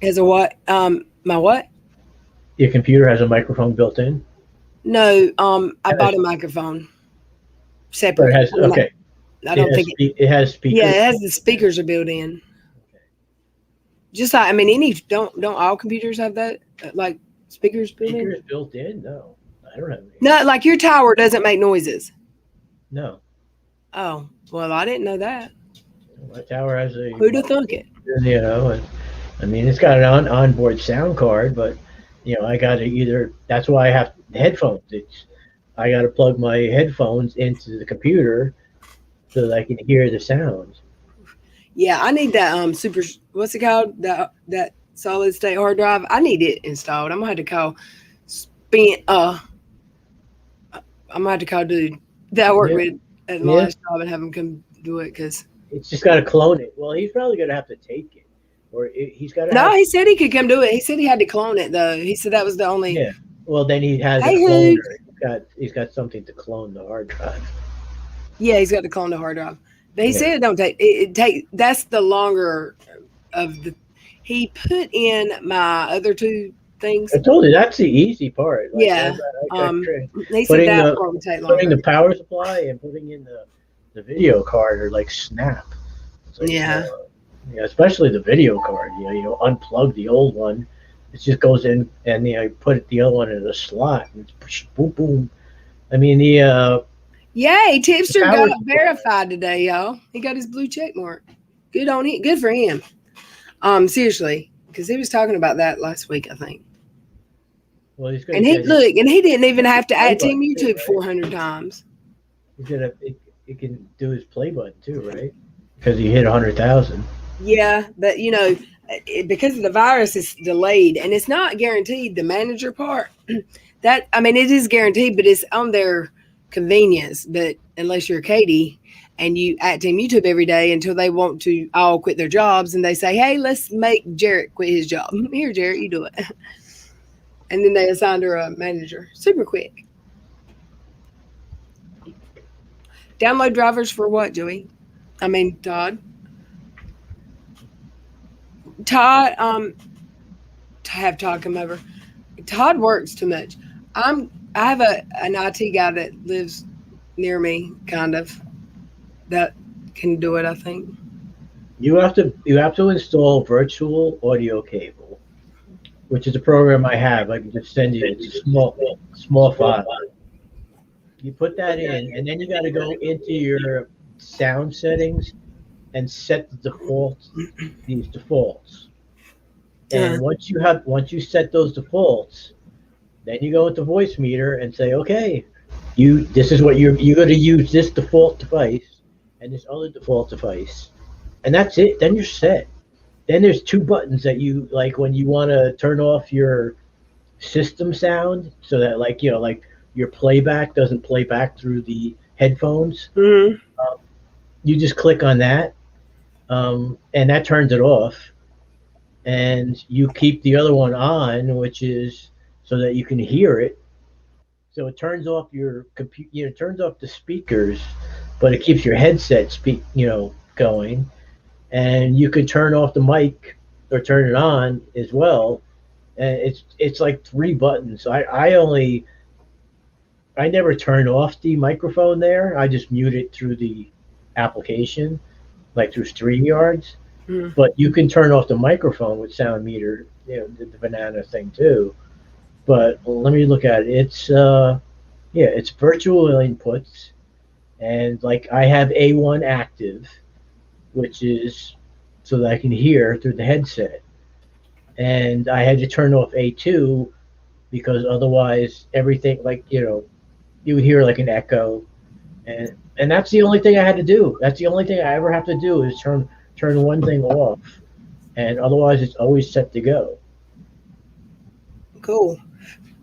As a what? My what? Your computer has a microphone built in. No, I bought a microphone But separate. it has okay. I don't think it has speakers. Yeah, it has the speakers are built in. Just like, I mean, don't all computers have that, like speakers built in? Speakers built in? No, I don't have any. No, like your tower doesn't make noises. No, Oh, well, I didn't know that. my tower has a. Who'd have thunk it? You know, and I mean, it's got an onboard sound card, but you know, I got to either. That's why I have headphones. I got to plug my headphones into the computer so that I can hear the sounds. Yeah, I need that super. What's it called? That solid state hard drive. I need it installed. I'm gonna have to call. I'm gonna have to call dude that I work with at my last job and have him come do it because it's just got to clone it. Well, he's probably gonna have to take it, or he's got to. No, he said he could come do it. He said he had to clone it though. He said that was the only. Yeah. Well, then he has Hey, a cloner. He's got something to clone the hard drive. Yeah, he's got to clone the hard drive. But he said it don't take it take. That's the longer of the. He put in my other two things. I told you that's the easy part. Like, Yeah. He said putting that part would take longer. Putting the power supply and putting in the video card are like snap. Like, yeah. Especially the video card. You unplug the old one. It just goes in and put the other one in the slot. And it's boom, boom. I mean Yay, Tipster got verified today, y'all. He got his blue check mark. Good on it. Good for him. Seriously, because he was talking about that last week, I think. Well, he's and he didn't even have to add Team YouTube 400 times. He's gonna. He can do his play button too, right? Because he hit 100,000. Yeah, but because of the virus, it's delayed, and it's not guaranteed. The manager part, it is guaranteed, but it's on their convenience. But unless you're Katie and you at Team YouTube every day until they want to all quit their jobs and they say, hey, let's make Jarrett quit his job. Here, Jarrett, you do it. And then they assigned her a manager. Super quick. Download drivers for what, Joey? Todd. Have Todd come over. Todd works too much. I have an IT guy that lives near me, kind of, that can do it, I think. You have to install virtual audio cable, which is a program I have. I can just send you. It's a small file. You put that in, and then you got to go into your sound settings and set these defaults. And once you set those defaults, then you go into voice meter and say, okay, this is what you're going to use, this default device and this other default device, and that's it. Then you're set. Then there's two buttons that you like when you want to turn off your system sound, so that like your playback doesn't play back through the headphones. Mm-hmm. You just click on that, and that turns it off. And you keep the other one on, which is so that you can hear it. So it turns off your computer, it turns off the speakers, but it keeps your headset going. And you can turn off the mic or turn it on as well. And it's like 3 buttons. So I never turn off the microphone there. I just mute it through the application, like through StreamYards. Mm. But you can turn off the microphone with Sound Meter, the banana thing too. But let me look at it. It's virtual inputs, and like I have A1 active, which is so that I can hear through the headset. And I had to turn off A2 because otherwise everything you would hear like an echo, and that's the only thing I had to do. That's the only thing I ever have to do is turn one thing off, and otherwise it's always set to go. Cool.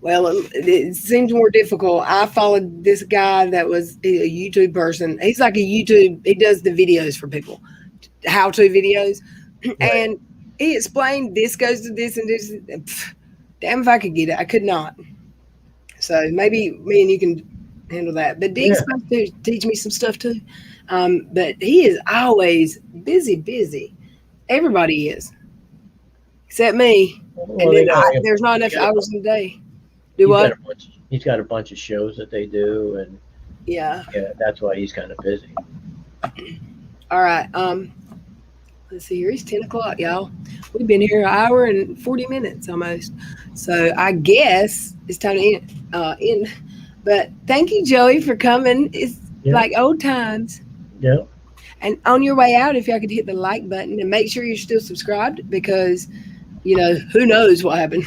Well, it seems more difficult. I followed this guy that was a YouTube person. He's like he does the videos for people, how-to videos. Right. And he explained this goes to this and this. Damn if I could get it. I could not. So maybe me and you can handle that. But Dick's supposed to teach me some stuff too. But he is always busy. Everybody is. except me. Well, And they then got, there's not enough they got- hours in a day. Do what? he's got a bunch of shows that they do, and Yeah. that's why he's kind of busy. All right. Let's see here. It's 10 o'clock, y'all. We've been here an hour and 40 minutes almost. So I guess it's time to end. But thank you, Joey, for coming. It's like old times. Yeah. And on your way out, if y'all could hit the like button and make sure you're still subscribed, because, you know, who knows what happened.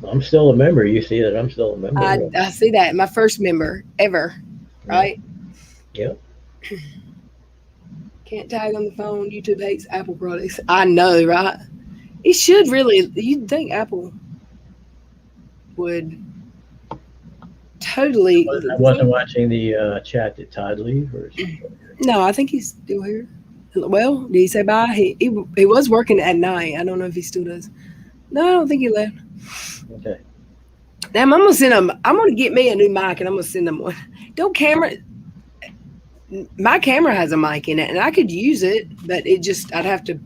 I'm still a member. You see that I'm still a member. I see that. My first member ever, right? Yeah. Can't tag on the phone. YouTube hates Apple products. I know, right? It should really. You'd think Apple would totally. I wasn't watching the chat. Did Todd leave? Or no, I think he's still here. Well, did he say bye? He was working at night. I don't know if he still does. No, I don't think he left. Okay. Now I'm gonna send him. I'm gonna get me a new mic and I'm gonna send him one. Don't camera. My camera has a mic in it, and I could use it, but I'd have to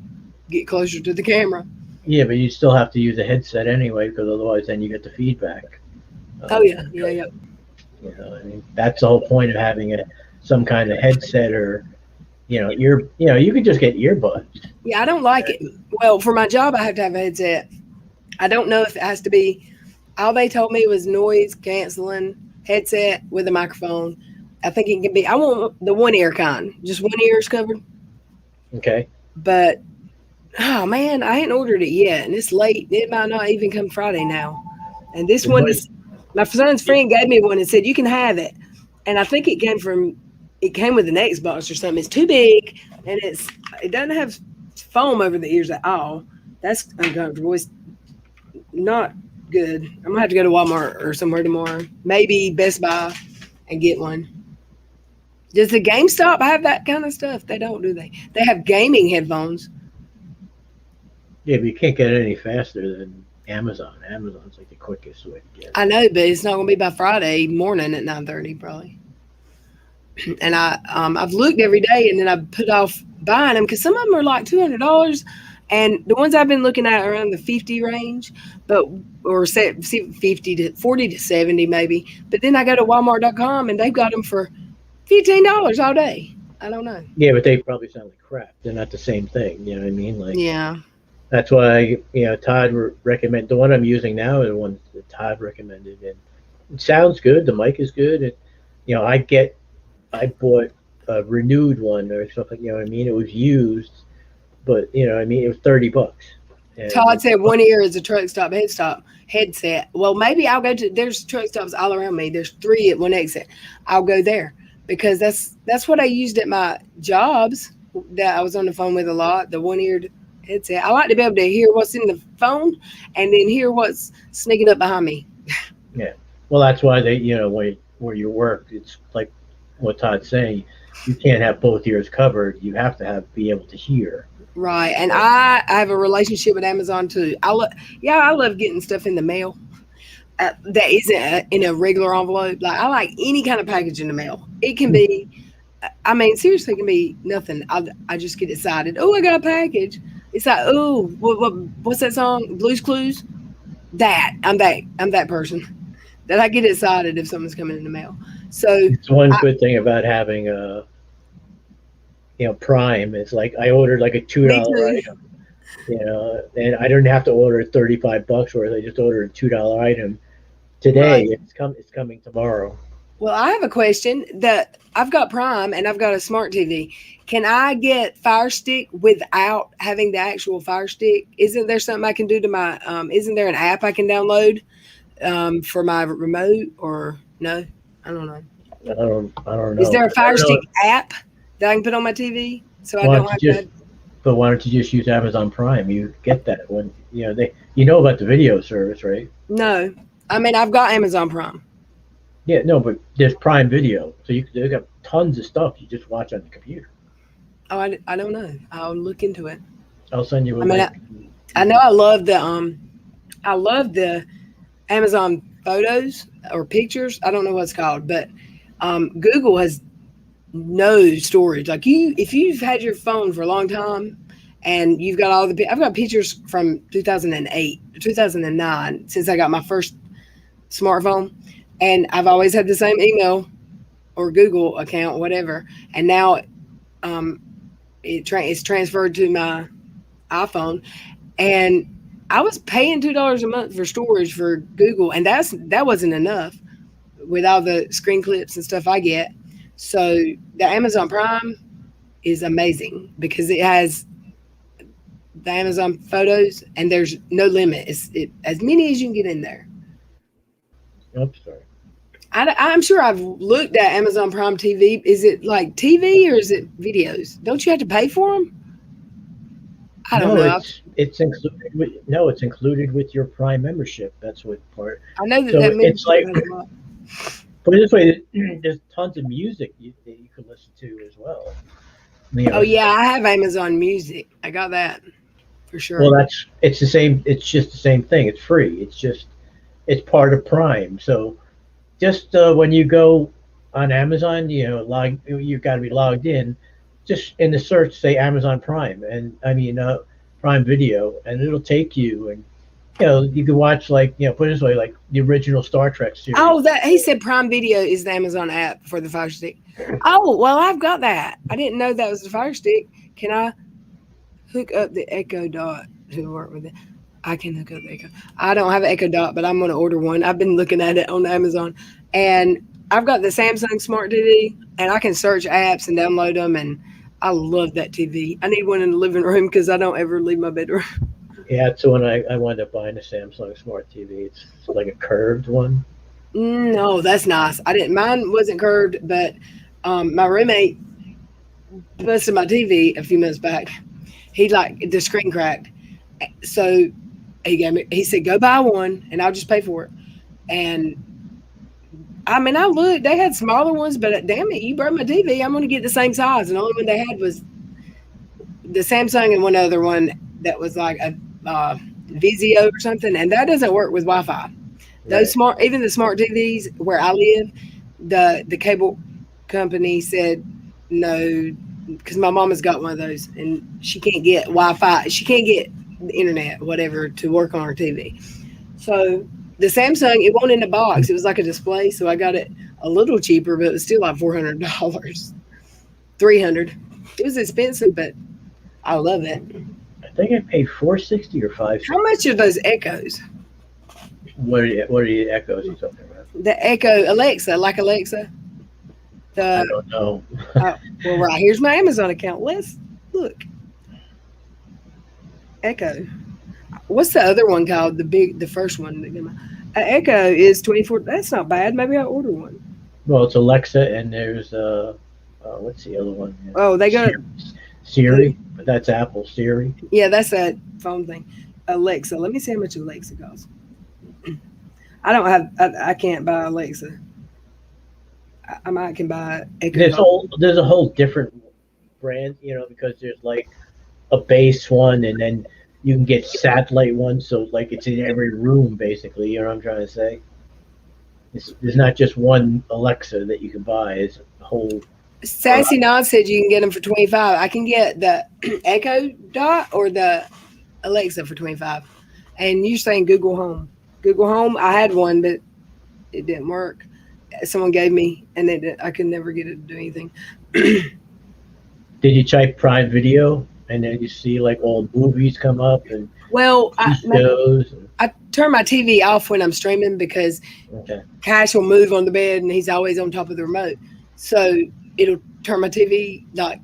get closer to the camera. Yeah, but you still have to use a headset anyway, because otherwise, then you get the feedback. Yeah. You know, I mean, that's the whole point of having some kind of headset, or you could just get earbuds. Yeah, I don't like it. Well, for my job, I have to have a headset. I don't know if it has to be. All they told me was noise canceling headset with a microphone. I think it can be. I want the one ear kind, just one ear is covered. Okay. But oh man, I ain't ordered it yet, and it's late. It might not even come Friday now. And this one is my son's friend gave me one and said you can have it, and I think it came with an Xbox or something. It's too big, and it doesn't have foam over the ears at all. That's uncomfortable. It's not good. I'm gonna have to go to Walmart or somewhere tomorrow, maybe Best Buy, and get one. Does the GameStop have that kind of stuff? They don't, do they? They have gaming headphones. Yeah, but you can't get it any faster than Amazon. Amazon's like the quickest way to get it. I know, but it's not going to be by Friday morning at 9:30 probably. And I've looked every day, and then I put off buying them because some of them are like $200, and the ones I've been looking at are around the 50 range, or 50 to 40 to 70 maybe. But then I go to Walmart.com and they've got them for $15 all day. I don't know. Yeah, but they probably sound like crap. They're not the same thing. You know what I mean? Like, yeah. That's why Todd recommend the one I'm using now is the one that Todd recommended, and it sounds good. The mic is good, and I bought a renewed one or something. You know what I mean? It was used, but it was $30. And Todd said one ear is a truck stop headset. Well, maybe I'll go to. There's truck stops all around me. There's 3 at one exit. I'll go there because that's what I used at my jobs that I was on the phone with a lot. The one-eared headset. I like to be able to hear what's in the phone and then hear what's sneaking up behind me. Yeah. Well, that's why they, where you work, it's like what Todd's saying. You can't have both ears covered. You have to be able to hear. Right. And I have a relationship with Amazon too. I love getting stuff in the mail that isn't in a regular envelope. Like I like any kind of package in the mail. It can be, seriously, it can be nothing. I just get excited. Oh, I got a package. It's like, oh, what's that song? Blue's Clues? I'm that person that I get excited if something's coming in the mail. So it's one good thing about having Prime. It's like I ordered like a $2 item, and I didn't have to order $35 worth. I just ordered a $2 item today. Right. It's coming tomorrow. Well, I have a question. That I've got Prime and I've got a smart TV. Can I get Fire Stick without having the actual Fire Stick? Isn't there something I can do to my? Isn't there an app I can download for my remote? Or no? I don't know. I don't know. Is there a Fire Stick app that I can put on my TV so I don't have to? But why don't you just use Amazon Prime? You get that when about the video service, right? No, I've got Amazon Prime. Yeah, no, but there's Prime Video, so they've got tons of stuff you just watch on the computer. Oh, I don't know. I'll look into it. I'll send you a link. I know I love the Amazon photos or pictures. I don't know what it's called, but Google has no storage. Like if you've had your phone for a long time and you've got all the. I've got pictures from 2008, 2009, since I got my first smartphone, and I've always had the same email or Google account, whatever. And now it's transferred to my iPhone, and I was paying $2 a month for storage for Google, and that wasn't enough with all the screen clips and stuff I get. So the Amazon Prime is amazing because it has the Amazon photos, and there's no limit. It's as many as you can get in there. Oops, sorry. I'm sure I've looked at Amazon Prime TV. Is it like TV or is it videos? Don't you have to pay for them? I don't know. It's included with it's included with your Prime membership. That's what part. I know that So that it's like, has a lot. put it this way, there's tons of music that you could listen to as well. You know, Oh yeah, I have Amazon Music. I got that for sure. well, it's the same. It's just the same thing. It's free. It's part of Prime. So just when you go on Amazon, you've got to be logged in. Just in the search, say Amazon Prime, and Prime Video, and it'll take you, and you can watch put it this way, like the original Star Trek series. Oh, that he said Prime Video is the Amazon app for the Fire Stick. Oh, well, I've got that. I didn't know that was the Fire Stick. Can I hook up the Echo Dot to work with it? I can hook up the Echo. I don't have an Echo Dot, but I'm going to order one. I've been looking at it on Amazon, and I've got the Samsung Smart TV, and I can search apps and download them, and I love that TV. I need one in the living room because I don't ever leave my bedroom. Yeah, so when I wound up buying a Samsung Smart TV, it's like a curved one. No, that's nice. I didn't. Mine wasn't curved, but my roommate busted my TV a few months back. The screen cracked, so he said, go buy one and I'll just pay for it. And I looked, they had smaller ones, but damn it, you broke my TV. I'm going to get the same size. And the only one they had was the Samsung and one other one that was like a Vizio or something. And that doesn't work with Wi-Fi. Those even the smart TVs where I live, the cable company said no, because my mama's got one of those and she can't get Wi-Fi. She can't get the internet, whatever, to work on her TV. So the Samsung, it wasn't in the box. It was like a display. So I got it a little cheaper, but it was still like $400, $300. It was expensive, but I love it. I think I paid $460 or $560. How much are those Echoes? What are the Echoes you talking about? The Echo Alexa, like Alexa. I don't know. Well, right here's my Amazon account. Let's look. Echo. What's the other one called? The first one. Echo is 24. That's not bad. Maybe I'll order one. Well, it's Alexa, and there's what's the other one? Oh, they got Siri, but that's Apple Siri. Yeah, that's that phone thing. Alexa. Let me see how much Alexa costs. I can't buy Alexa. I might can buy Echo. There's a whole different brand, because there's like a base one, and then you can get satellite ones, so like it's in every room basically. You know what I'm trying to say? There's not just one Alexa that you can buy. It's a whole. Sassy Nod said you can get them for $25. I can get the Echo Dot or the Alexa for $25. And you're saying Google Home. Google Home, I had one, but it didn't work. Someone gave me, and I could never get it to do anything. Did you type Prime Video, and then you see like old movies come up and shows? I turn my TV off when I'm streaming because Cash will move on the bed, and he's always on top of the remote. So it'll turn my TV like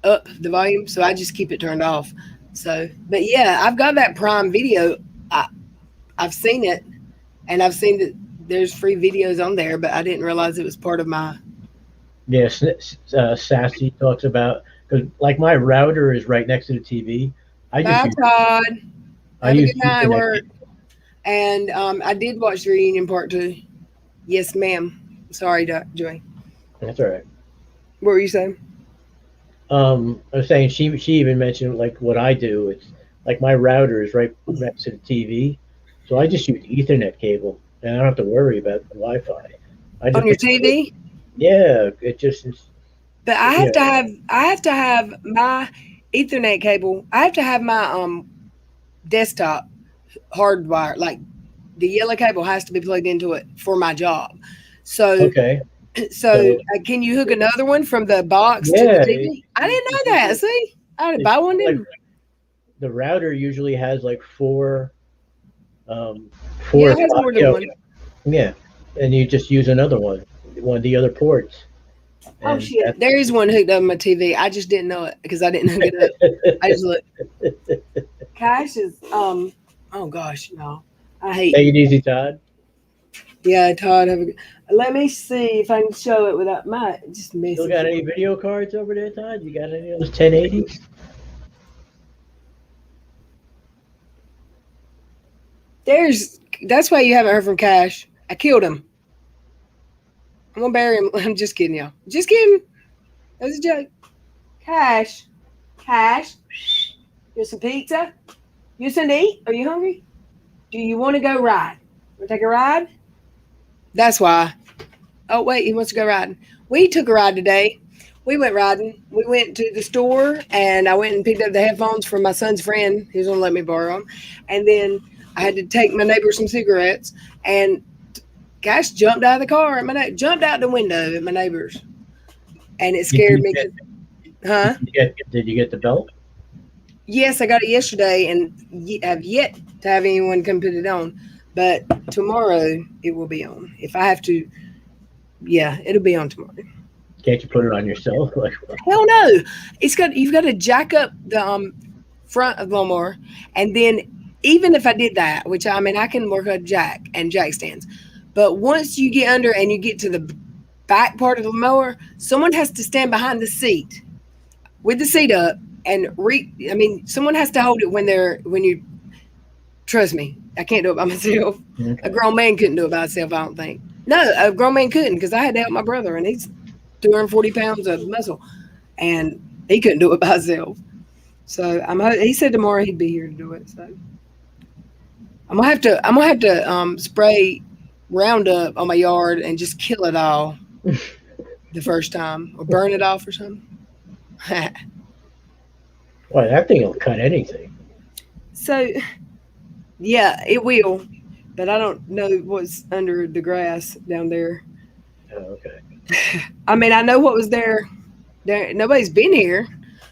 up the volume, so I just keep it turned off. So, but yeah, I've got that Prime Video. I've seen it, and I've seen that there's free videos on there, but I didn't realize it was part of my. Yes, Sassy talks about, because like my router is right next to the TV. Bye, Todd. Have a good night at work. And I did watch the reunion part 2. Yes, ma'am. Sorry, Joy. That's all right. What were you saying? I was saying she even mentioned like what I do. It's like my router is right next to the TV, so I just use Ethernet cable, and I don't have to worry about the Wi-Fi. On your TV? Yeah, it just is. But I have to have my Ethernet cable. I have to have my desktop hardwired. Like the yellow cable has to be plugged into it for my job. So Okay. so can you hook another one from the box to the Yeah, TV? I didn't know that. See, I had to buy one. like Didn't the router usually has like four, Yeah, four or it has five. more than one. Yeah, and you just use another one of the other ports, Oh and shit, there is one hooked up on my TV. I just didn't know it because I didn't hook it up. I just looked. Cash is Oh gosh, no, I hate. take it easy, Todd. Yeah, Todd. Let me see if I can show it without my just Still messing. got any video cards over there, Todd? You got any of those 1080s? That's why you haven't heard from Cash. I killed him. I'm gonna bury him. I'm just kidding, y'all. Just kidding. That was a joke. Cash. Here's some pizza. You something to eat? Are you hungry? Do you want to go ride? Want to take a ride? That's why. Oh wait, he wants to go riding. We took a ride today. We went riding. We went to the store and I went and picked up the headphones from my son's friend. He was gonna let me borrow them. And then I had to take my neighbor some cigarettes. And Cash jumped out of the car jumped out the window at my neighbor's, and it scared me. Huh? Did you get the belt? Yes, I got it yesterday, and have yet to have anyone come put it on. But tomorrow it will be on. If I have to, yeah, it'll be on tomorrow. Can't you put it on yourself? Like, Hell no! You've got to jack up the front of the lawnmower, and then even if I did that, which I mean I can work a jack and jack stands, but once you get under and you get to the back part of the mower, someone has to stand behind the seat with the seat up and I mean, someone has to hold it when you. Trust me, I can't do it by myself. okay. A grown man couldn't do it by himself. I don't think. No, a grown man couldn't because I had to help my brother, and he's 240 pounds of muscle, and he couldn't do it by himself. So he said tomorrow he'd be here to do it. So I'm gonna have to spray Roundup on my yard and just kill it all the first time, or burn it off or something. Well, that thing will cut anything. So, yeah, it will, but I don't know what's under the grass down there. Oh, okay. I mean, I know what was there. Nobody's been here,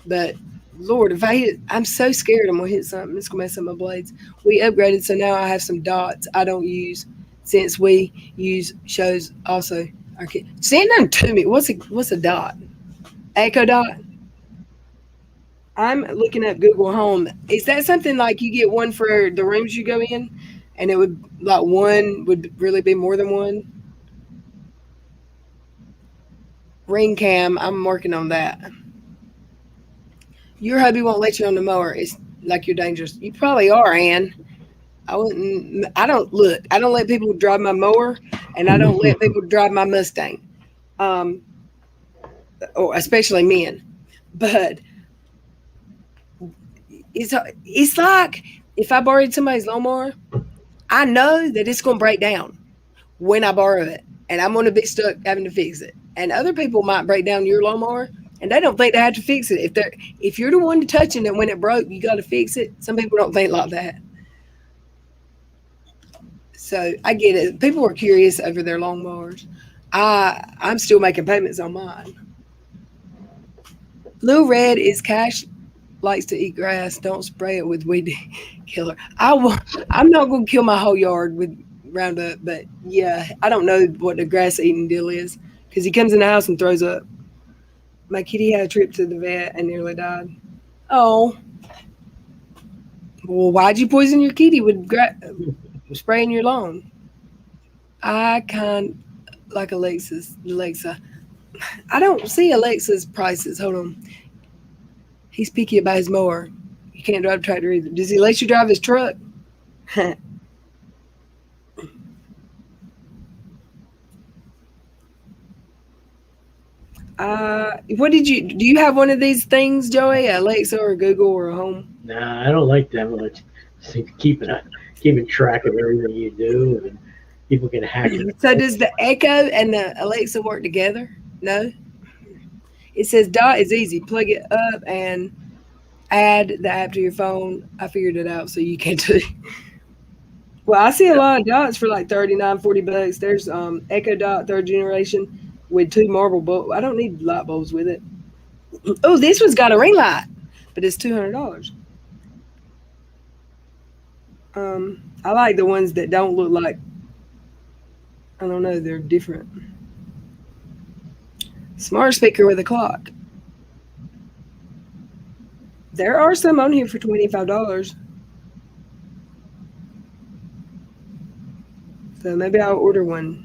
but Lord, if I hit, I'm so scared I'm gonna hit something. It's gonna mess up my blades. We upgraded, so now I have some dots I don't use since we use shows also. Okay, send them to me. What's a dot? Echo dot. I'm looking up Google Home. Is that something like you get one for the rooms you go in, and it would like one would really be more than one? Ring cam. I'm working on that. Your hubby won't let you on the mower. It's like you're dangerous. You probably are, Ann. I wouldn't. I don't let people drive my mower, and I don't let people drive my Mustang, or especially men. But it's like if I borrowed somebody's lawnmower, I know that it's going to break down when I borrow it, and I'm going to be stuck having to fix it. And other people might break down your lawnmower, and they don't think they have to fix it. If you're the one touching it when it broke, you got to fix it. Some people don't think like that. So I get it. People are curious over their lawnmowers. I'm still making payments on mine. Lil Red is Cash likes to eat grass. Don't spray it with weed killer. I'm not going to kill my whole yard with Roundup, but yeah, I don't know what the grass eating deal is because he comes in the house and throws up. My kitty had a trip to the vet and nearly died. Oh. Well, why'd you poison your kitty with spraying your lawn? I kind like Alexa. I don't see Alexa's prices. Hold on. He's picky about his mower. You can't drive a tractor either. Does he let you drive his truck? Do you have one of these things, Joey? Alexa or Google or a Home? Nah, I don't like that much. Keeping track of everything you do, and people can hack it. So does the Echo and the Alexa work together? No. It says Dot is easy. Plug it up and add the app to your phone. I figured it out, so you can too. Well, I see a lot of dots for like $39-$40. There's Echo Dot 3rd generation with 2 marble bulbs. I don't need light bulbs with it. Oh, this one's got a ring light, but it's $200. I like the ones that don't look like, I don't know, they're different. Smart speaker with a clock. There are some on here for $25. So maybe I'll order one.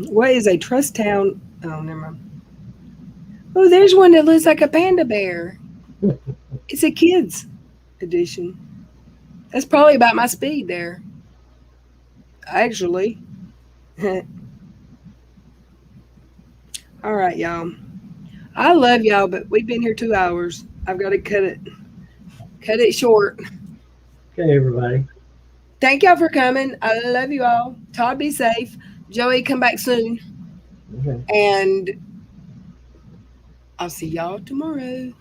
What is a Trust Town? Oh, never mind. Oh, there's one that looks like a panda bear. It's a kid's edition. That's probably about my speed there. Actually. All right, y'all. I love y'all, but we've been here 2 hours. I've got to cut it short. Okay, everybody. Thank y'all for coming. I love you all. Todd, be safe. Joey, come back soon. Okay. And I'll see y'all tomorrow.